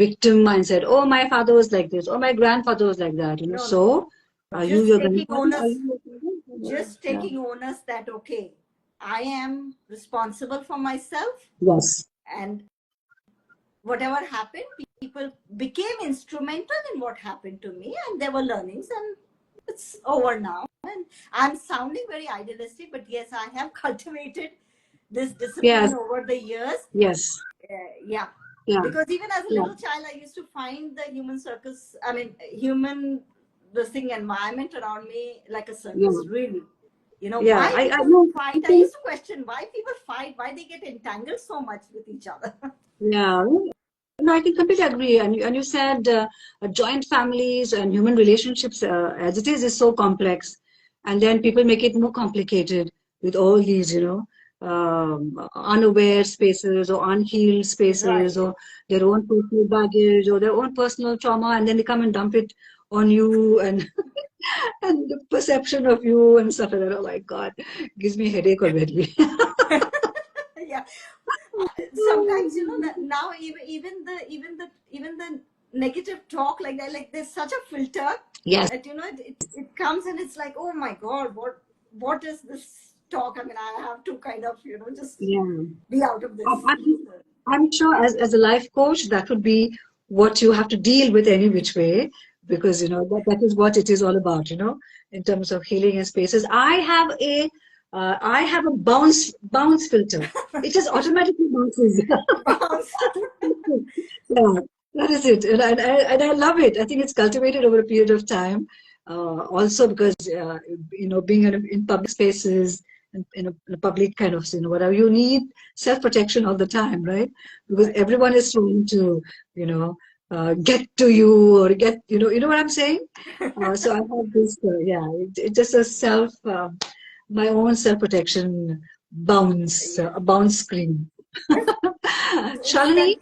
victim mindset. Oh, my father was like this. Oh, my grandfather was like that. No, no, So, are you just your taking grandfather? Are onus, you your father? just Yeah. taking onus that, okay, I am responsible for myself, Yes. and whatever happened, people became instrumental in what happened to me, and there were learnings, and it's over now. And I'm sounding very idealistic, but yes, I have cultivated this Yes. discipline over the years. Yes. Yeah, Yeah. because even as a Yeah. little child, I used to find the human circus, I mean, human, this thing, environment around me like a Yeah. circus, really. Yeah. Why I people know. fight? I used to question why people fight, why they get entangled so much with each other. Yeah. No, I can completely agree. And you said joint families and human relationships, as it is so complex. And then people make it more complicated with all these, unaware spaces or unhealed spaces Right. or their own personal baggage or their own personal trauma. And then they come and dump it on you and and the perception of you and stuff like that. Oh my God, gives me a headache already. Yeah. Sometimes, now even the negative talk like that, like there's such a filter Yes. that, it comes and it's like, oh my God, what is this talk? I mean, I have to kind of, just Yeah. be out of this. I'm sure as a life coach, that would be what you have to deal with any which way, because that is what it is all about, in terms of healing and spaces. I have a bounce filter. It just automatically bounces. Yeah, that is it. And I love it. I think it's cultivated over a period of time. Also because being in public spaces, in a public kind of, whatever, you need self-protection all the time, right? Because everyone is trying to, get to you, or get, you know what I'm saying? So I have this, it's just my own self-protection a bounce screen. Shalini,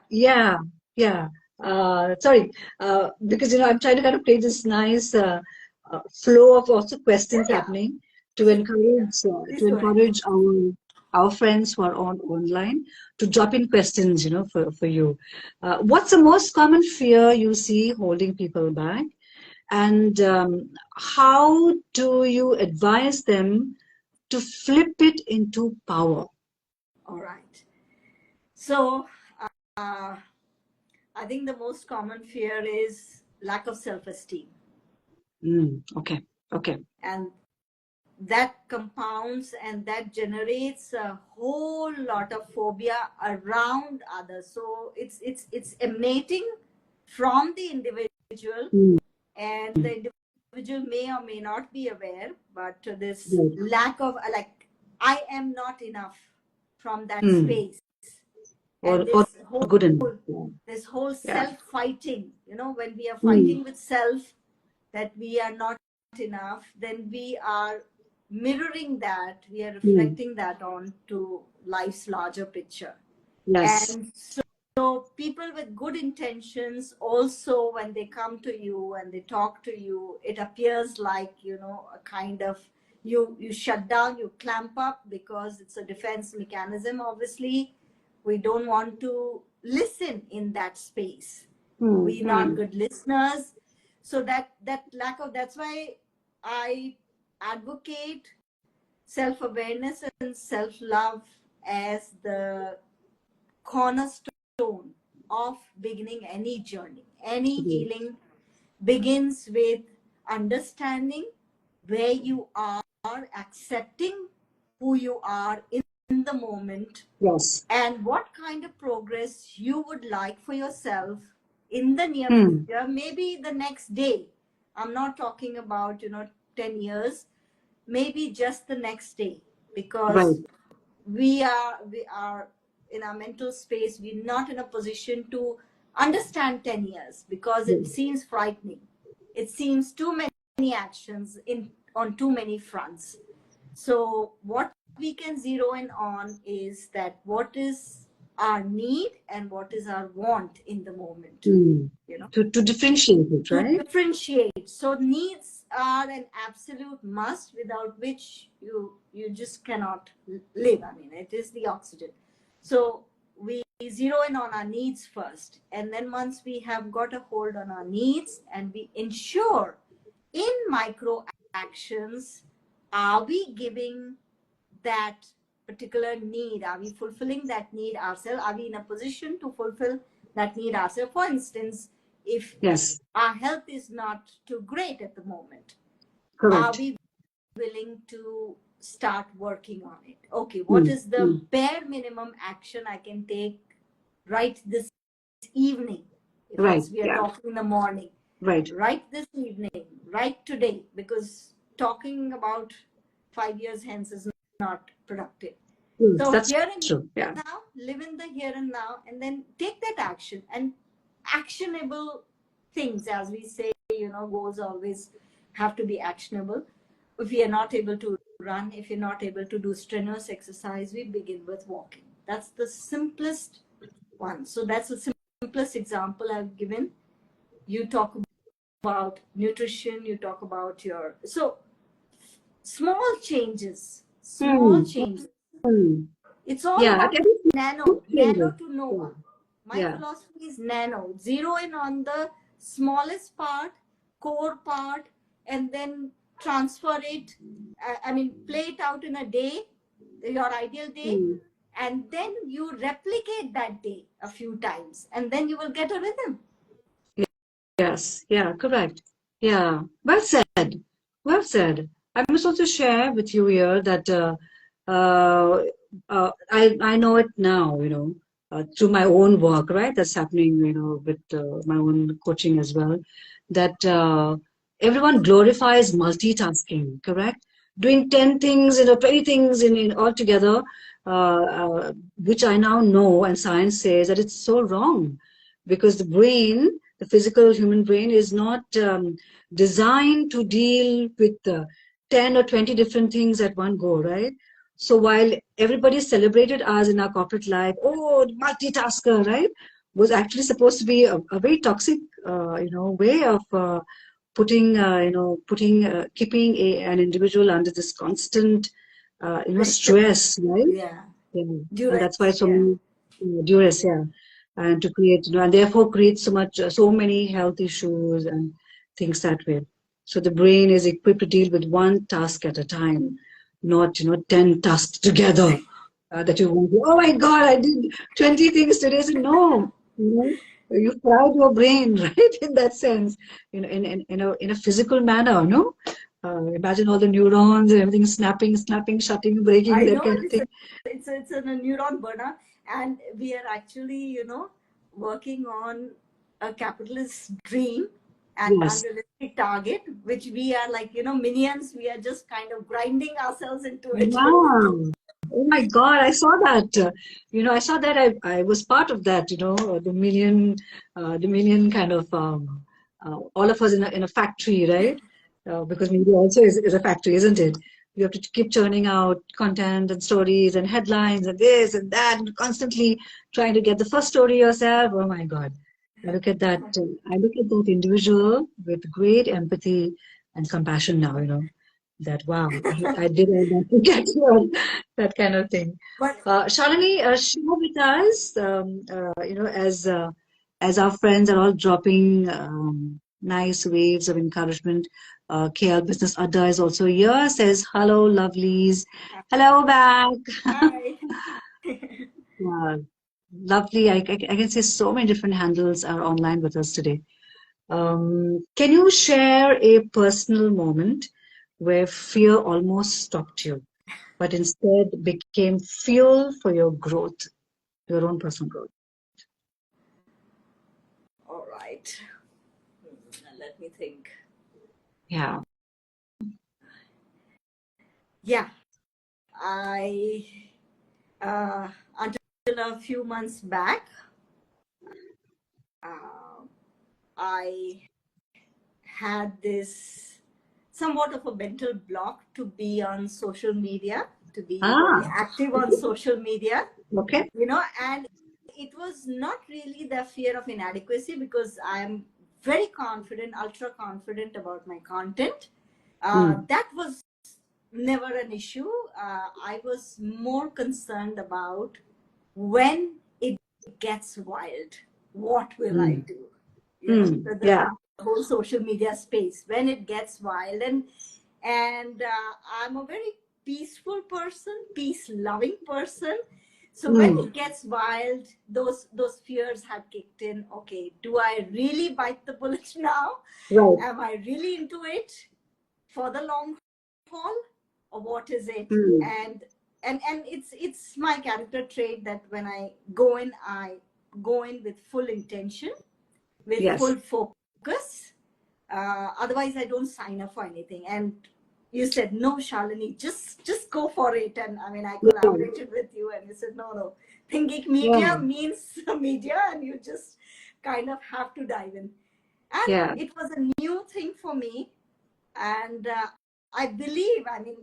Yeah. yeah. Sorry, because I'm trying to kind of create this nice flow of also questions happening to encourage our friends who are online to drop in questions, for you. What's the most common fear you see holding people back, and how do you advise them to flip it into power? All right. So, I think the most common fear is lack of self-esteem. Okay. And that compounds and that generates a whole lot of phobia around others. So it's emanating from the individual, and the individual may or may not be aware, but this lack of, like, I am not enough from that space. And this whole self-fighting, when we are fighting with self, that we are not enough, then we are mirroring that, we are reflecting that on to life's larger picture. Yes. And so people with good intentions also, when they come to you and they talk to you, it appears like, a kind of, you shut down, you clamp up, because it's a defense mechanism. Obviously, we don't want to listen in that space. We're not good listeners. So that lack of, that's why I advocate self-awareness and self-love as the cornerstone of beginning any journey. Any healing begins with understanding where you are, accepting who you are in the moment, and what kind of progress you would like for yourself in the near future, maybe the next day. I'm not talking about 10 years, maybe just the next day, because we are in our mental space, we're not in a position to understand 10 years, because it seems frightening. It seems too many actions on too many fronts. So what we can zero in on is that what is our need and what is our want in the moment. To differentiate it, right? To differentiate. So needs are an absolute must, without which you just cannot live. I mean, it is the oxygen. So we zero in on our needs first, and then once we have got a hold on our needs, and we ensure in micro actions, are we giving that particular need? Are we fulfilling that need ourselves? Are we in a position to fulfill that need ourselves? For instance, if our health is not too great at the moment, are we willing to start working on it? Okay, what is the bare minimum action I can take right this evening? If we are talking in the morning, right this evening, right today, because talking about 5 years hence is not productive. So here and now, live in the here and now, and then take that action. And actionable things, as we say, goals always have to be actionable. If we are not able to run, if you're not able to do strenuous exercise, we begin with walking. That's the simplest one. So that's the simplest example I've given. You talk about nutrition, you talk about so small changes. It's all about nano to Nova. My Yeah. philosophy is nano. Zero in on the smallest part, core part, and then transfer it. I mean, play it out in a day, your ideal day, Mm. and then you replicate that day a few times, and then you will get a rhythm. Yes. Yeah. Correct. Yeah. Well said. Well said. I must also share with you here that uh, I know it now, through my own work, right? That's happening, with my own coaching as well. That everyone glorifies multitasking, correct? Doing 10 things, 20 things in all together, which I now know, and science says that it's so wrong because the brain, the physical human brain, is not designed to deal with 10 or 20 different things at one go, right? So while everybody celebrated us in our corporate life, oh, multitasker, right, was actually supposed to be a very toxic, way of keeping an individual under this constant, Pressure. stress, right? Yeah. Yeah. And that's why Duress. so Yeah. many duress, yeah, and to create, and therefore create so many health issues and things that way. So the brain is equipped to deal with one task at a time, not 10 tasks together. That you want to, oh my God, I did 20 things today. So no, you fried your brain, right? In that sense, in a physical manner, no. Imagine all the neurons and everything snapping, shutting, breaking, I that know kind of thing. it's a neuron burner, and we are actually, working on a capitalist dream and Yes. unrealistic target, which we are like, minions. We are just kind of grinding ourselves into it. Yeah. Oh my God, I saw that. I saw that. I was part of that. The million kind of all of us in a factory, right? Because media also is a factory, isn't it? You have to keep churning out content and stories and headlines and this and that, and constantly trying to get the first story yourself. Oh my God. I look at that. I look at that individual with great empathy and compassion now, that wow, I did all that to get here, that kind of thing. But Shalini, share with us, as our friends are all dropping nice waves of encouragement. KL Business Adda is also here, says hello, lovelies. Hello back. hi. Uh, Lovely. I can see so many different handles are online with us today. Can you share a personal moment where fear almost stopped you, but instead became fuel for your growth, your own personal growth? All right. Let me think. Yeah. Yeah, I until a few months back, uh, I had this somewhat of a mental block to be on social media, to be very Ah, active on social media, okay. and it was not really the fear of inadequacy because I'm very confident, ultra confident about my content. Mm, That was never an issue. I was more concerned about when it gets wild, what will I mm, do? yeah. The whole social media space, when it gets wild. And I'm a very peaceful person, peace loving person. So when Mm, it gets wild, those fears have kicked in. Okay, do I really bite the bullet now? right. Am I really into it for the long haul, or what is it? Mm, And it's my character trait that when I go in with full intention, with yes. full focus. Otherwise, I don't sign up for anything. And you said no, Shalini, just go for it. And I mean, I Yeah. collaborated with you, and you said no. Think Geek Media Yeah. means media, and you just kind of have to dive in. And Yeah. it was a new thing for me, and I believe, I mean,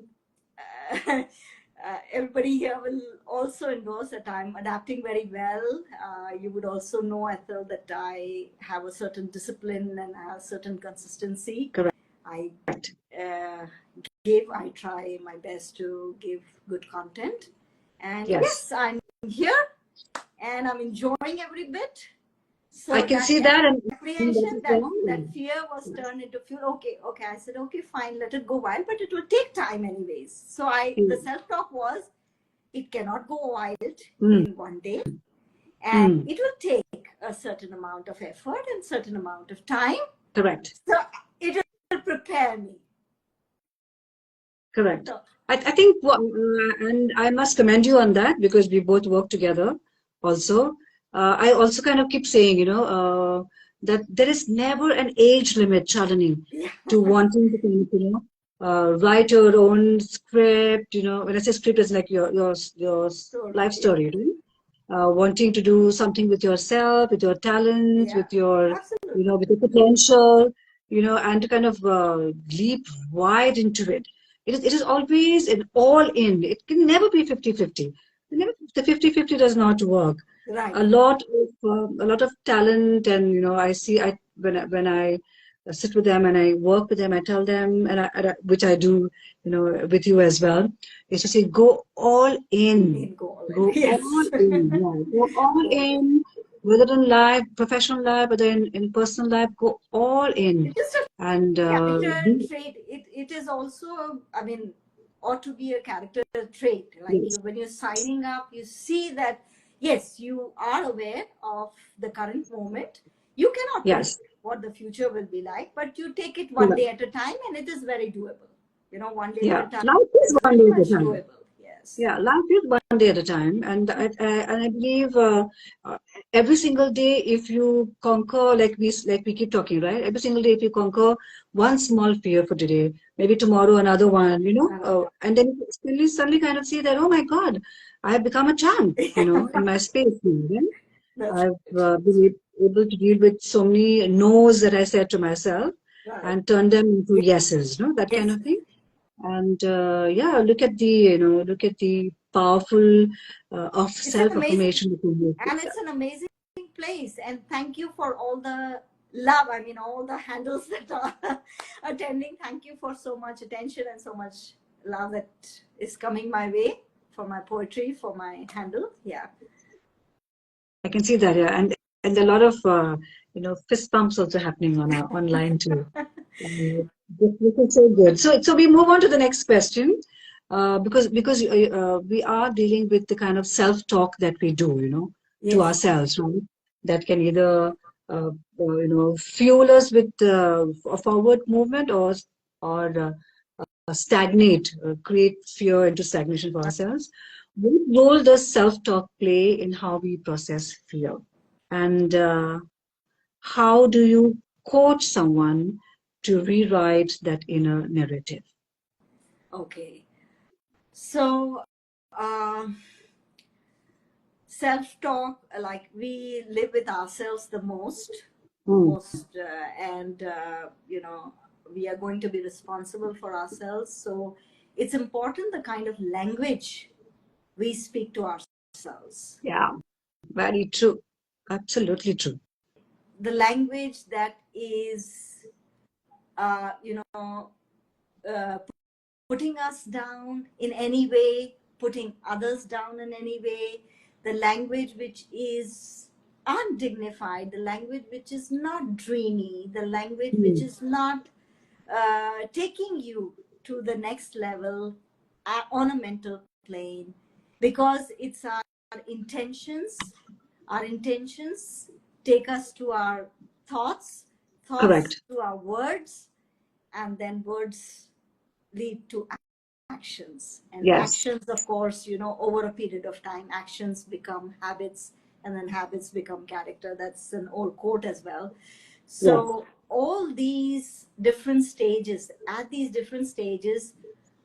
everybody here will also endorse that I'm adapting very well. You would also know, Ethel, that I have a certain discipline and a certain consistency. Correct. I uh, I try my best to give good content. And Yes. yes, I'm here and I'm enjoying every bit. So I can see that, and apprehension, that fear was turned into fuel. Okay. I said, okay, fine, let it go wild, but it will take time anyways. So the self-talk was, it cannot go wild in one day, and it will take a certain amount of effort and certain amount of time. Correct. So it will prepare me. Correct. So, I think, and I must commend you on that, because we both work together also. I also kind of keep saying, that there is never an age limit, Shalini, to wanting to kind of, write your own script. When I say script, it's like your life story, right? Wanting to do something with yourself, with your talents, with your, with your potential, and to kind of leap wide into it. It is always an all-in. It can never be 50-50. The 50-50 does not work. Right. A lot of talent, and when I sit with them and I work with them, I tell them, which I do, with you as well, is to say, go all in. Go all in. Yeah. Go all in. Whether in life, professional life, whether in personal life, go all in. And character trait. It is also, ought to be a character trait. Like when you're signing up, you see that yes, you are aware of the current moment. You cannot predict what the future will be like, but you take it one day at a time, and it is very doable. One day at a time. Life is one day at a time. Doable. Yeah, life is one day at a time, and I believe every single day, if you conquer, like we keep talking, right? Every single day, if you conquer one small fear for today, maybe tomorrow another one, and then suddenly kind of see that, oh my God, I have become a champ, in my space. I've been able to deal with so many no's that I said to myself, and turn them into yeses, that kind of thing. And look at the powerful of self-affirmation. And it's an amazing place. And thank you for all the love. All the handles that are attending. Thank you for so much attention and so much love that is coming my way for my poetry, for my handle. Yeah. I can see that, and a lot of fist bumps also happening on online too. This is so good. So we move on to the next question, because we are dealing with the kind of self-talk that we do, to ourselves, right? That can either fuel us with a forward movement, or stagnate, create fear into stagnation for ourselves. What role does self-talk play in how we process fear? And how do you coach someone to rewrite that inner narrative? Okay. So, self-talk, like we live with ourselves the most, and we are going to be responsible for ourselves. So it's important the kind of language we speak to ourselves. Yeah, very true. Absolutely true. The language that is, putting us down in any way, putting others down in any way, the language which is undignified, the language which is not dreamy, the language which is not taking you to the next level on a mental plane, because it's our intentions. Our intentions take us to our thoughts Correct. to our words, and then words lead to actions. And actions, of course, over a period of time, actions become habits, and then habits become character. That's an old quote as well. So all these different stages, at these different stages,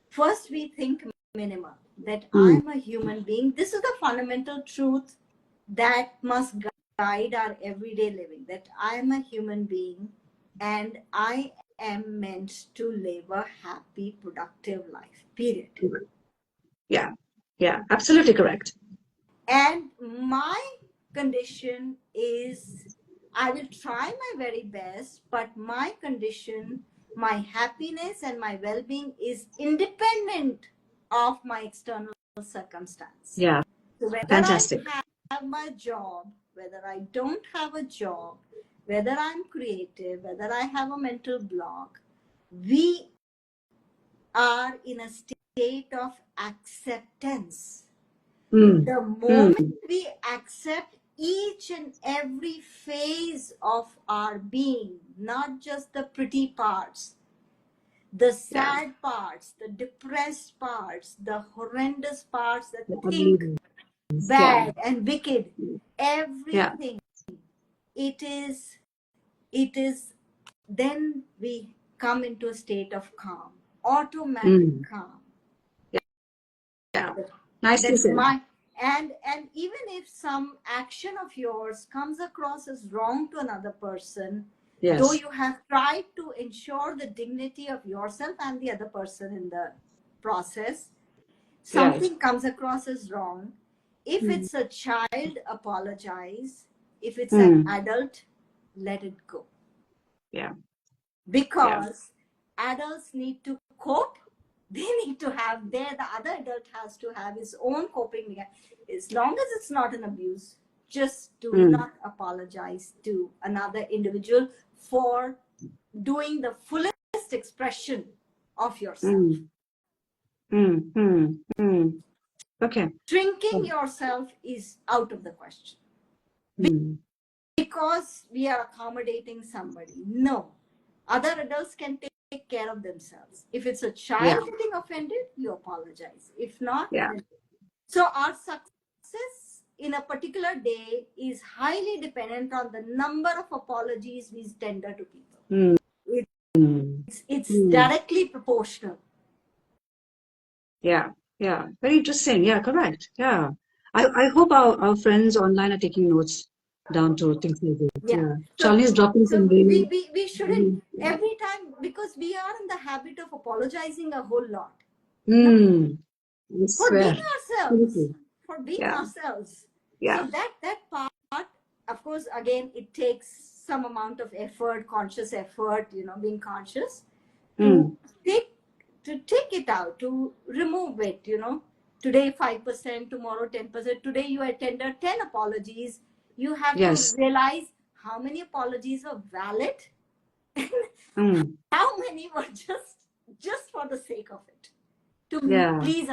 first we think minimal, that I'm a human being. This is the fundamental truth that must guide our everyday living, that I am a human being and I am meant to live a happy, productive life, period. Yeah, absolutely correct. And my condition is, I will try my very best, but my condition, my happiness and my well-being is independent of my external circumstance. Yeah, So whether fantastic. I have my job, whether I don't have a job, whether I'm creative, whether I have a mental block, we are in a state of acceptance. The moment we accept each and every phase of our being, not just the pretty parts, the sad parts, the depressed parts, the horrendous parts that think bad and wicked, everything, it is, then we come into a state of calm, automatic calm. Yeah. Nicely said. And even if some action of yours comes across as wrong to another person, though you have tried to ensure the dignity of yourself and the other person in the process, something comes across as wrong. If it's a child, apologize. If it's an adult, let it go. Yeah. Because adults need to cope. They need to have the other adult has to have his own coping mechanism. As long as it's not an abuse, just do not apologize to another individual for doing the fullest expression of yourself. Okay. Shrinking yourself is out of the question. Because we are accommodating somebody. No. Other adults can take care of themselves. If it's a child getting offended, you apologize. If not, so our success in a particular day is highly dependent on the number of apologies we tender to people. It's directly proportional. Yeah. Very interesting. Yeah, correct. Yeah. I hope our friends online are taking notes down to things like this. Shalini is dropping some really. We shouldn't every time, because we are in the habit of apologizing a whole lot. For being ourselves. For being ourselves. So that part, of course, again, it takes some amount of effort, conscious effort, being conscious to take it out, to remove it, Today 5%, tomorrow 10%. Today you attended 10 apologies. You have to realize how many apologies are valid, how many were just for the sake of it, to please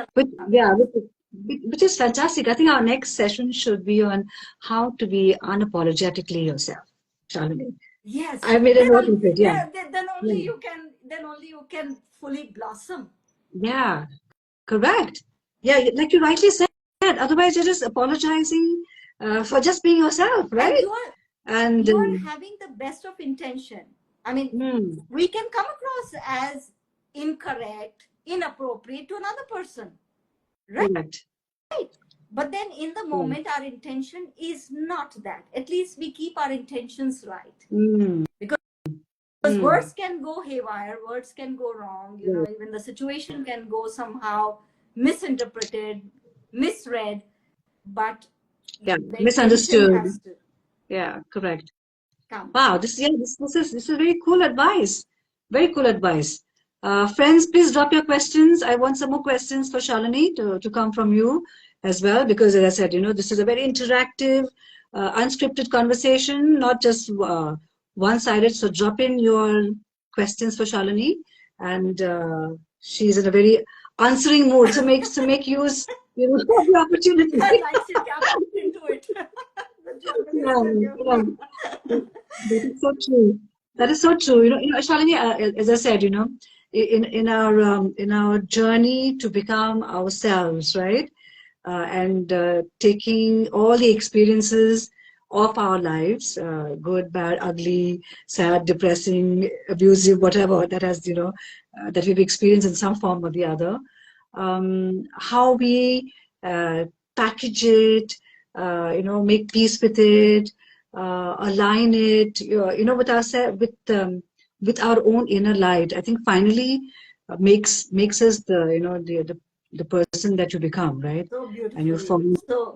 which is fantastic. I think our next session should be on how to be unapologetically yourself, Shalini. Yes, I made a note of it. Then only you can fully blossom. Yeah, correct. Yeah, like you rightly said. Otherwise, you're just apologizing for just being yourself, right? And you are having the best of intention. I mean, we can come across as incorrect, inappropriate to another person, right? But then in the moment, our intention is not that. At least we keep our intentions right. Because words can go haywire, words can go wrong, even the situation can go somehow misinterpreted, misread, but misunderstood. Correct. Come. Wow, this is very cool advice. Very cool advice. Friends, please drop your questions. I want some more questions for Shalini to come from you as well, because as I said, this is a very interactive, unscripted conversation, not just one-sided. So drop in your questions for Shalini, and she's in a very answering mood. So make use, of the opportunity. I like to tap into it. That is so true. That is so true. Shalini, as I said, in our journey to become ourselves, right? And taking all the experiences of our lives, good, bad, ugly, sad, depressing, abusive, whatever that has, that we've experienced in some form or the other, how we package it, make peace with it, align it, with ourselves, with our own inner light. I think finally makes us the person that you become, right? So beautifully, and you follow.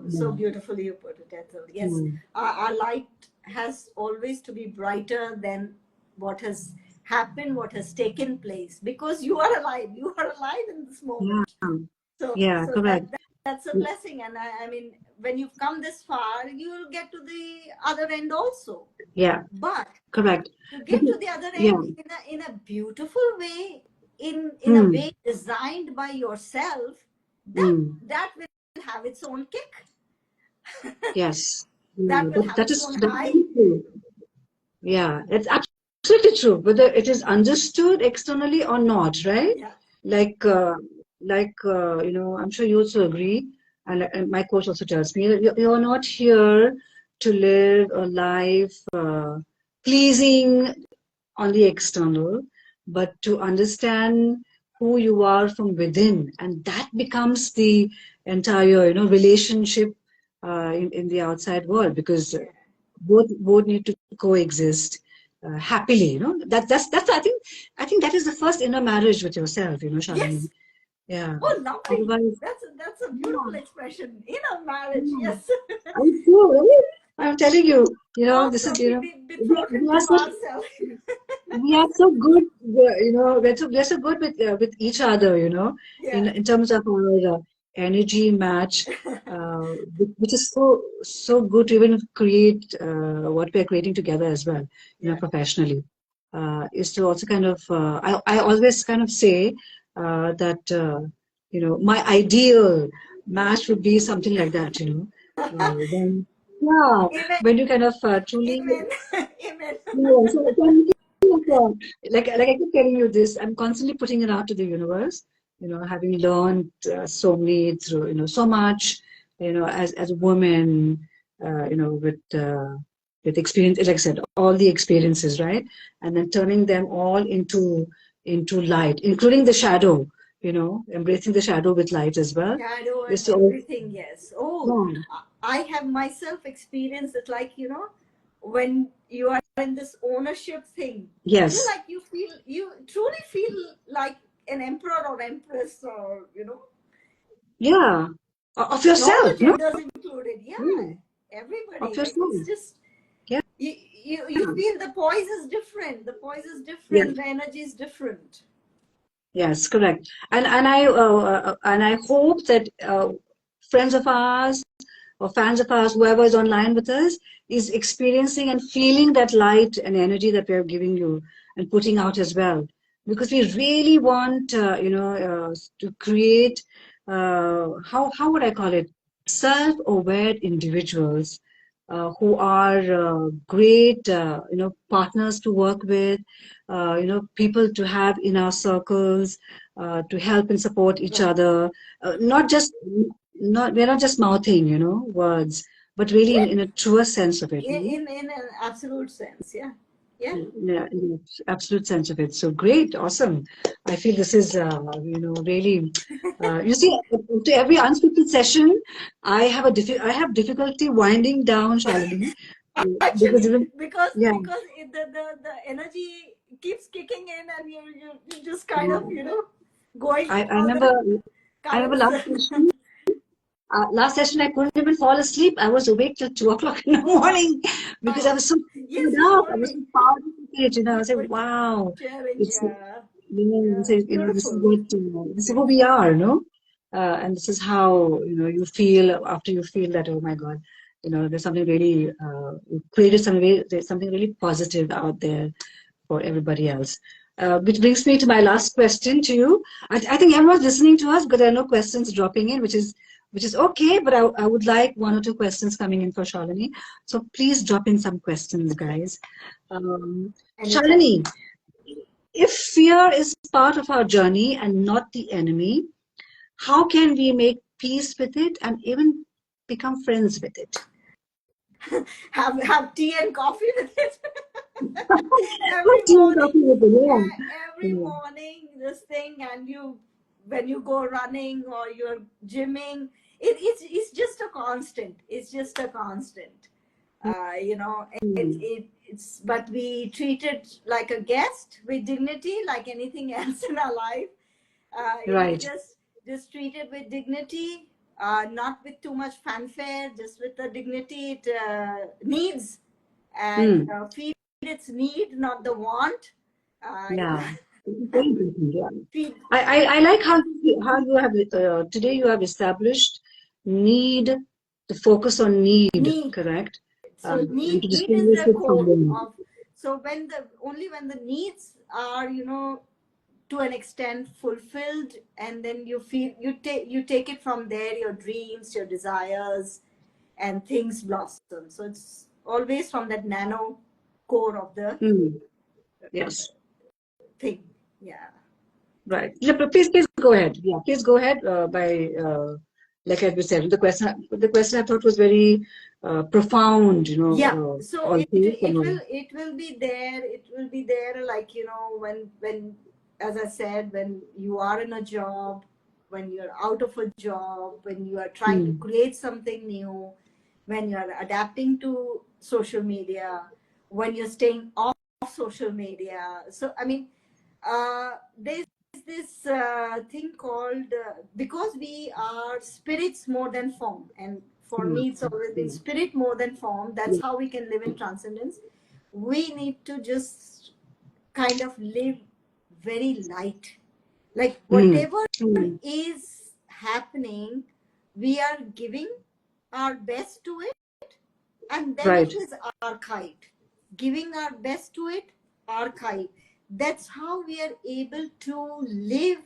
So beautifully you put it, Ethel. Yes, our light has always to be brighter than what has happened, what has taken place, because you are alive. You are alive in this moment. Correct. that's a blessing. And I mean, when you've come this far, you'll get to the other end also. Yeah. But Correct. to get to the other Yeah. end in a beautiful way, in a way designed by yourself, that will have its own kick. Yes. That will have That its is own high. true. Yeah, it's absolutely true. Whether it is understood externally or not, right? Yeah. Like, you know, I'm sure you also agree, and my coach also tells me that you're not here to live a life pleasing on the external, but to understand who you are from within, and that becomes the entire, you know, relationship in the outside world, because both need to coexist happily. You know, that's I think that is the first inner marriage with yourself. You know, Shalini. Yes. Yeah. Oh, lovely. Otherwise, That's a beautiful expression. In a marriage, yes. I'm sure, right? I'm telling you, you know, this is, Also you be know, betrothed we to are so ourselves. we are so good, you know, we're so good with each other, you know, Yeah. in terms of our energy match, uh, which is so good to even create what we are creating together as well, you know, Yeah. professionally. Is to also kind of I always kind of say that you know, my ideal match would be something like that, you know, when yeah, Amen. when you kind of truly. Amen. Amen. Yeah, so I'm thinking of, like I keep telling you this, I'm constantly putting it out to the universe, you know, having learned so many through, you know, so much, you know, as a woman, you know, with experience, like I said, all the experiences, right? And then turning them all into light, including the shadow, you know, embracing the shadow with light as well. Shadow Is and to, everything, yes. Oh, yeah, I have myself experienced it, like, you know, when you are in this ownership thing, yes, you truly feel like an emperor or empress, or, you know, yeah, of and all the yourself, no? genders included. Yeah, Yeah, of everybody. Like, yourself. it's just, Yeah. you feel the poise is different. The poise is Yes. different. The energy is different. Yes, correct. And I hope that friends of ours or fans of ours, whoever is online with us, is experiencing and feeling that light and energy that we are giving you and putting out as well. Because we really want, you know, to create, how would I call it, self-aware individuals who are great, you know, partners to work with, you know, people to have in our circles, to help and support each Right. other, not just not we're not just mouthing, you know, words, but really Yeah, in a truer sense of it, you know? in an absolute sense. Yeah. Yeah. Yeah, in an absolute sense of it. So great, awesome. I feel this is, you know, really. You see, to every unscripted session, I have difficulty winding down, Shalini, because Actually, even yeah, because the energy keeps kicking in, and you just kind of, you know, going I all the remember colors. last session I couldn't even fall asleep. I was awake till 2 o'clock in the morning because I Wow. was so Yes, fired you up. I told was so me. proud of it. You know, I You said, were "Wow, sharing. it's Yeah. you know, Yeah. you know, this is Beautiful. what this is who we are, no? And this is how, you know, you feel after you feel that, oh my God, you know, there's something really you created there's something really positive out there for everybody else. Which brings me to my last question to you. I think everyone's listening to us because there are no questions dropping in, which is okay. But I would like one or two questions coming in for Shalini. So please drop in some questions, guys. Anytime. Shalini, if fear is part of our journey and not the enemy, how can we make peace with it and even become friends with it? Have tea and coffee with it. What Every do you morning. talking about? Yeah, Yeah. every morning this thing, and you, when you go running or you're gymming, it's just a constant. It's just a constant. You know, Mm. it's, but we treat it like a guest with dignity, like anything else in our life. You know, Right. just treat it with dignity, not with too much fanfare, just with the dignity it needs, and Mm. feed its need, not the want. You know, Yeah. It's very important, yeah. feed. I like how you have today you have established need, to focus on need, Need. correct? So And to need is distinguish the it from core want. of, so when the only when the needs are, to an extent fulfilled, and then you feel you take it from there, your dreams, your desires, and things blossom. So it's always from that nano core of the Hmm. Yes. thing. Yeah. Right. Yeah, but please go ahead. Yeah, please go ahead. Like I said, the question I thought was very profound. Yeah. So it Also it from a, will it will be there. It will be there. Like, when, as I said, when you are in a job, when you're out of a job, when you are trying to hmm, create something new, when you are adapting to social media, when you're staying off social media. So I mean, there's this thing called, because we are spirits more than form, and for hmm, me it's always been hmm, spirit more than form. That's yeah, how we can live in transcendence. We need to just kind of live very light, like hmm, whatever hmm, is happening, we are giving our best to it, and then it right. is archived. Giving our best to it, archive. That's how we are able to live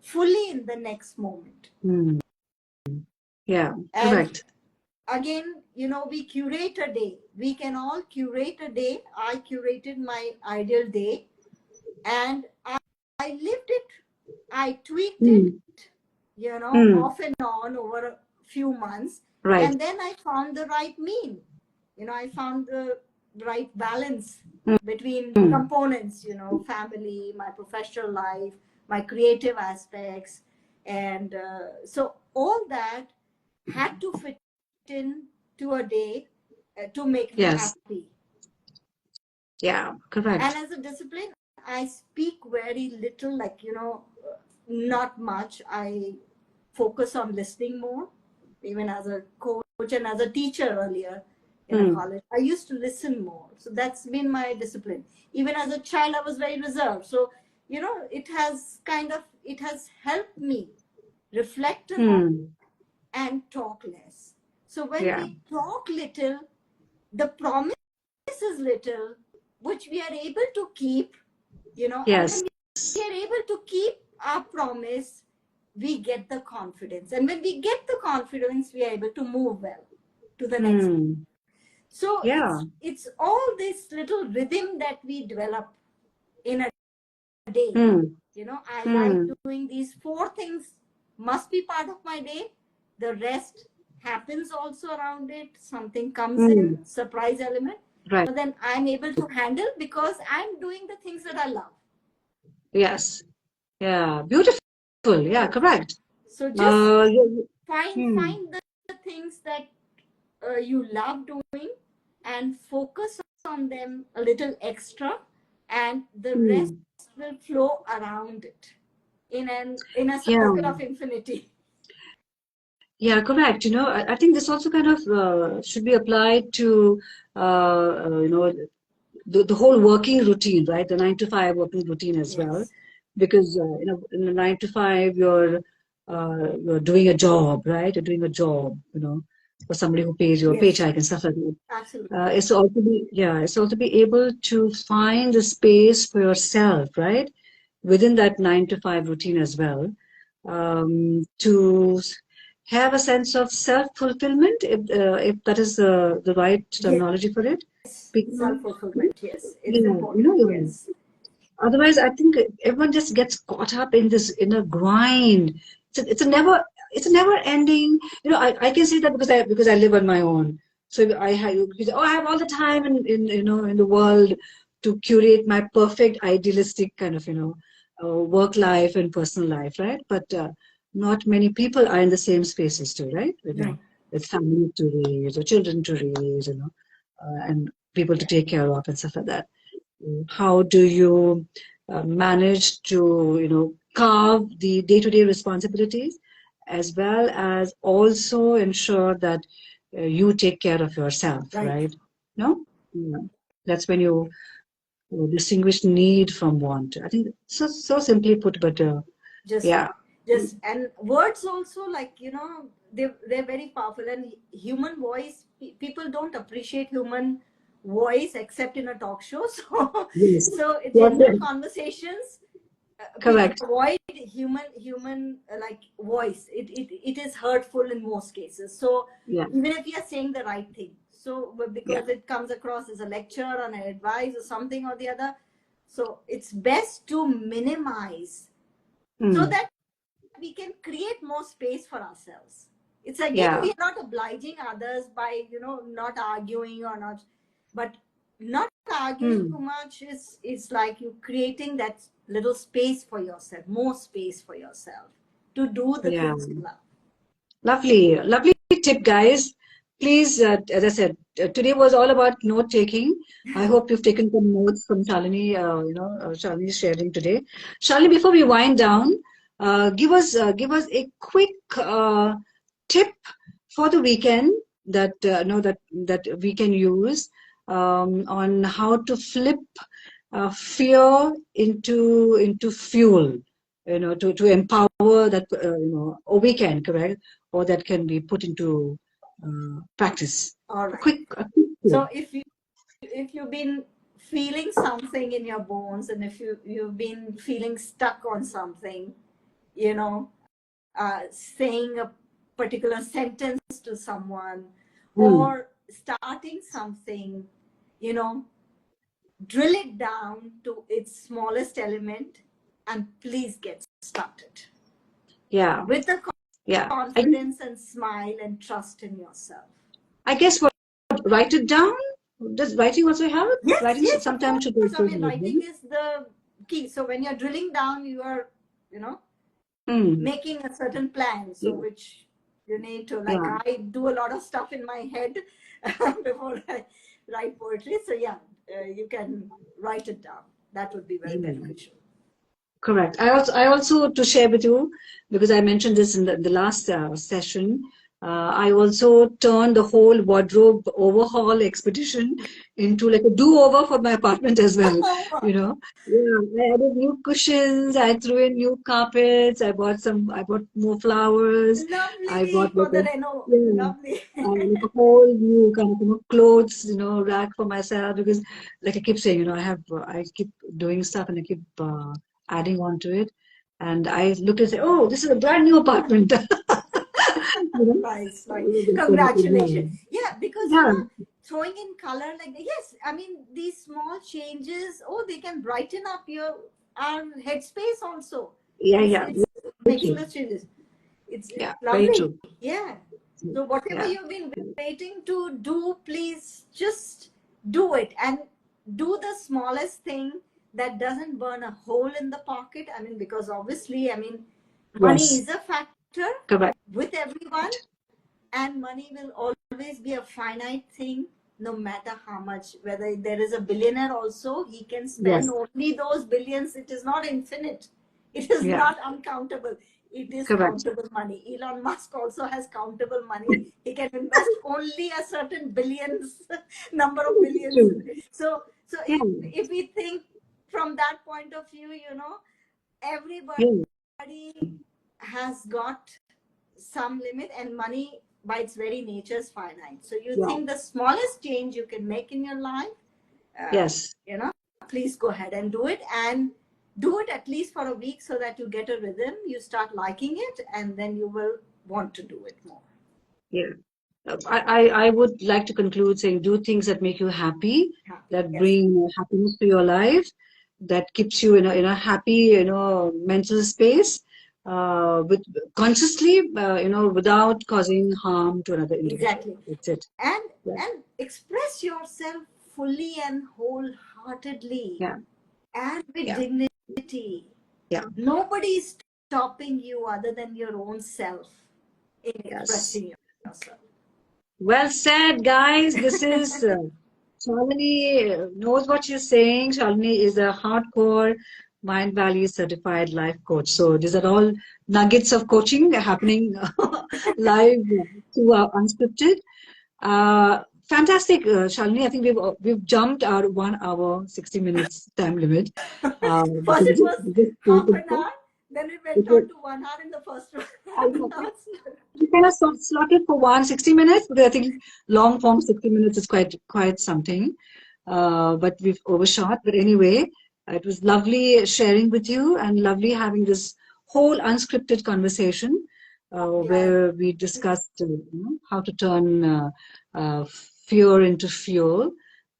fully in the next moment. Hmm, yeah, And correct. again, we curate a day. We can all curate a day. I curated my ideal day, and I lived it. I tweaked it, Hmm, hmm, off and on over a few months. right. And then I found the right mean. I found the right balance Hmm, between hmm, components, family, my professional life, my creative aspects. And so all that had to fit in to a day to make me yes. happy. Yeah, And correct. as a discipline, I speak very little, like, not much. I focus on listening more. Even as a coach and as a teacher earlier in a Hmm, college, I used to listen more. So that's been my discipline. Even as a child, I was very reserved. So, it has helped me reflect a lot hmm, and talk less. So when yeah, we talk little, the promise is little, which we are able to keep, and yes. when we are able to keep our promise, we get the confidence. And when we get the confidence, we are able to move well to the next. Hmm, So yeah, it's all this little rhythm that we develop in a day. hmm, I like hmm, doing these four things, must be part of my day. The rest happens also around it. Something comes hmm, in, surprise element. right. But then I'm able to handle because I'm doing the things that I love. Yes. Yeah, beautiful. Yeah, correct. So just Yeah, find hmm, find the things that you love doing, and focus on them a little extra, and the rest hmm. will flow around it in a circle Yeah, of infinity. yeah, correct. I think this also kind of should be applied to, the whole working routine, right? The 9 to 5 working routine as well, Yes. because in the 9 to 5 you're doing a job, right? You're doing a job, for somebody who pays your Yes. paycheck and stuff like that. Absolutely. It's also be able to find the space for yourself, right? Within that 9 to 5 routine as well, to have a sense of self-fulfillment, if that is the right Yes. terminology for it. Because, Self-fulfillment. Yes. It's yeah, important. Yes. otherwise, I think everyone just gets caught up in this inner grind. It's a never ending. I can say that because I live on my own. So I have all the time in the world to curate my perfect idealistic kind of work life and personal life, right? But not many people are in the same spaces too, right? Right. With family to raise or children to raise, and people to Yeah. take care of and stuff like that. How do you manage to carve the day-to-day responsibilities, as well as also ensure that you take care of yourself, Right. right? No. Yeah. That's when you distinguish need from want. I think so simply put, but Just yeah. right. Just, and words also, like, they're very powerful. And human voice, people don't appreciate human voice except in a talk show. So Yes. so Yes, general yes. conversations, people Correct. avoid human like voice. It is hurtful in most cases. So Yeah. even if you are saying the right thing, so Yeah. because it comes across as a lecture or an advice or something or the other, so it's best to minimize, so Mm. that we can create more space for ourselves. It's again, Yeah. we are not obliging others by not arguing or not, but not arguing Mm. too much is like you creating that little space for yourself, more space for yourself to do the Yeah. things you love. Lovely. Lovely tip, guys. Please, as I said, today was all about note taking. I hope you've taken some notes from Shalini, Shalini's sharing today. Shalini, before we wind down, give us a quick tip for the weekend that that we can use on how to flip fear into fuel, to empower that, or we can, correct, or that can be put into practice. All A right. quick tip. So if you've been feeling something in your bones, and if you've been feeling stuck on something, you know saying a particular sentence to someone, Mm. or starting something, you know, drill it down to its smallest element, and please get started Yeah, with the yeah. confidence and smile and trust in yourself. I guess what, write it down. Does writing also help? Yes, Writing yes, of sometimes should course. I also mean, help, writing right? is the key. So when you're drilling down, you are, you know, Mm. making a certain plan, so Yeah, which you need to, like, yeah, I do a lot of stuff in my head before I write poetry. So yeah, you can write it down. That would be very yeah. beneficial. Correct. I also to share with you, because I mentioned this in the last session. I also turned the whole wardrobe overhaul expedition into like a do-over for my apartment as well. Yeah, I added new cushions. I threw in new carpets. I bought more flowers. I bought Lovely for like the reno. yeah, Lovely. like a whole new kind of clothes, rack for myself, because like I keep saying, I keep doing stuff and I keep adding on to it. And I look and say, oh, this is a brand new apartment. you know, Nice, nice. that kind of Congratulations. thing, Yeah, because yeah. throwing in color like that, yes, I mean, these small changes, oh, they can brighten up your our headspace also. Yeah, yeah, It's yeah. Very making true. those changes. It's Yeah, very lovely. true. Yeah. So whatever Yeah, you've been waiting to do, please just do it, and do the smallest thing that doesn't burn a hole in the pocket. I mean, because obviously, I mean, money yes, is a factor correct. with everyone, and money will always be a finite thing, no matter how much. Whether there is a billionaire also, he can spend Yes, only those billions. It is not infinite, it is yeah, not uncountable, it is correct. countable money. Elon Musk also has countable money. He can invest only a certain billions number of billions. True. So Yeah, if we think from that point of view, yeah, everybody has got some limit, and money by its very nature is finite. So you yeah. think the smallest change you can make in your life, uh, Yes. you know please go ahead and do it, and do it at least for a week, so that you get a rhythm, you start liking it, and then you will want to do it more. Yeah. I would like to conclude saying do things that make you happy, Happy, that yes. bring happiness to your life, that keeps you in a happy, mental space, with consciously, without causing harm to another individual. Exactly. That's it. and Yeah. and express yourself fully and wholeheartedly, Yeah. and with Yeah. dignity. Yeah. Nobody is stopping you other than your own self in Yes. expressing yourself. Well said, guys. This is Shalini knows what she's saying. Shalini is a hardcore Mindvalley certified life coach. So these are all nuggets of coaching happening live through our unscripted. Fantastic, Shalini. I think we've jumped our 1 hour 60 minutes time limit. First it was We just half an hour, Then it It went was, on to 1 hour in the first one. I And know, now it's we kind of slotted for 160 minutes, because I think long form 60 minutes is quite something. But we've overshot. But anyway, it was lovely sharing with you and lovely having this whole unscripted conversation yes, where we discussed how to turn fear into fuel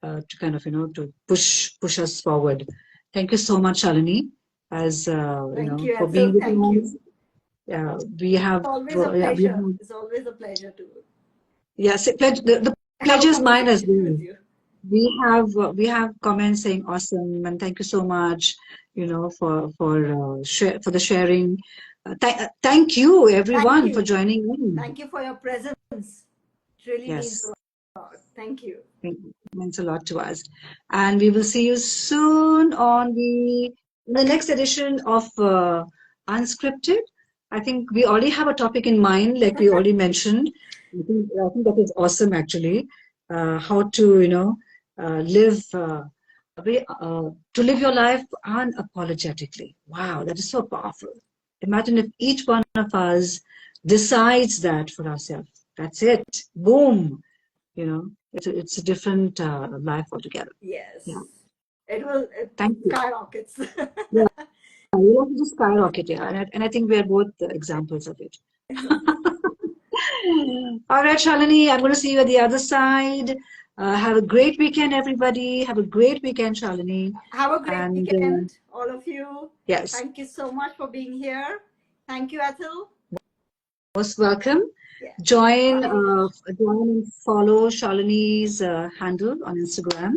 to kind of to push us forward. Thank you so much, Shalini, as thank you, for being Ethel. with Thank you. us. We have Always a yeah, we pleasure. have It's always a pleasure to yes, the have a pledge is mine as conversation well. with you. We have comments saying awesome and thank you so much, for the sharing. Thank you Thank everyone for you. joining in. Thank you for your presence. It really means Yes, a lot. Thank you. it means a lot to us, and we will see you soon on the next edition of Unscripted. I think we already have a topic in mind, like we already mentioned. I think that is awesome, actually. How to, live to live your life unapologetically. Wow, that is so powerful. Imagine if each one of us decides that for ourselves. That's it. Boom. It's a different life altogether. Yes. Yeah. It Thank you. skyrockets. Yeah, you have to just skyrocket, yeah. And I think we are both examples of it. All right, Shalini, I'm going to see you at the other side. Have a great weekend, everybody. Have a great weekend, Shalini. Have a great And weekend, all of you. yes, Thank you so much for being here. Thank you, Ethel. most welcome. Yeah. Join, Bye. join and follow Shalini's handle on Instagram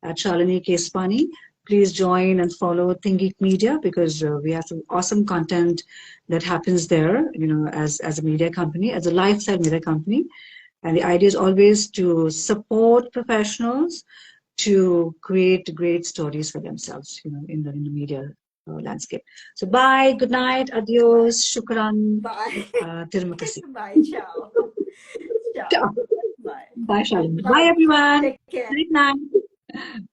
at Shalini KESWANI. Please join and follow Geek Media, because we have some awesome content that happens there, as a media company, as a lifestyle media company. And the idea is always to support professionals to create great stories for themselves, in the media landscape. So bye, good night, Bye. adios, shukran, Bye. terima kasih. Bye. Ciao. Ciao. Ciao. Bye. Bye, Shalini. Bye, Bye. everyone. Take care. Good night.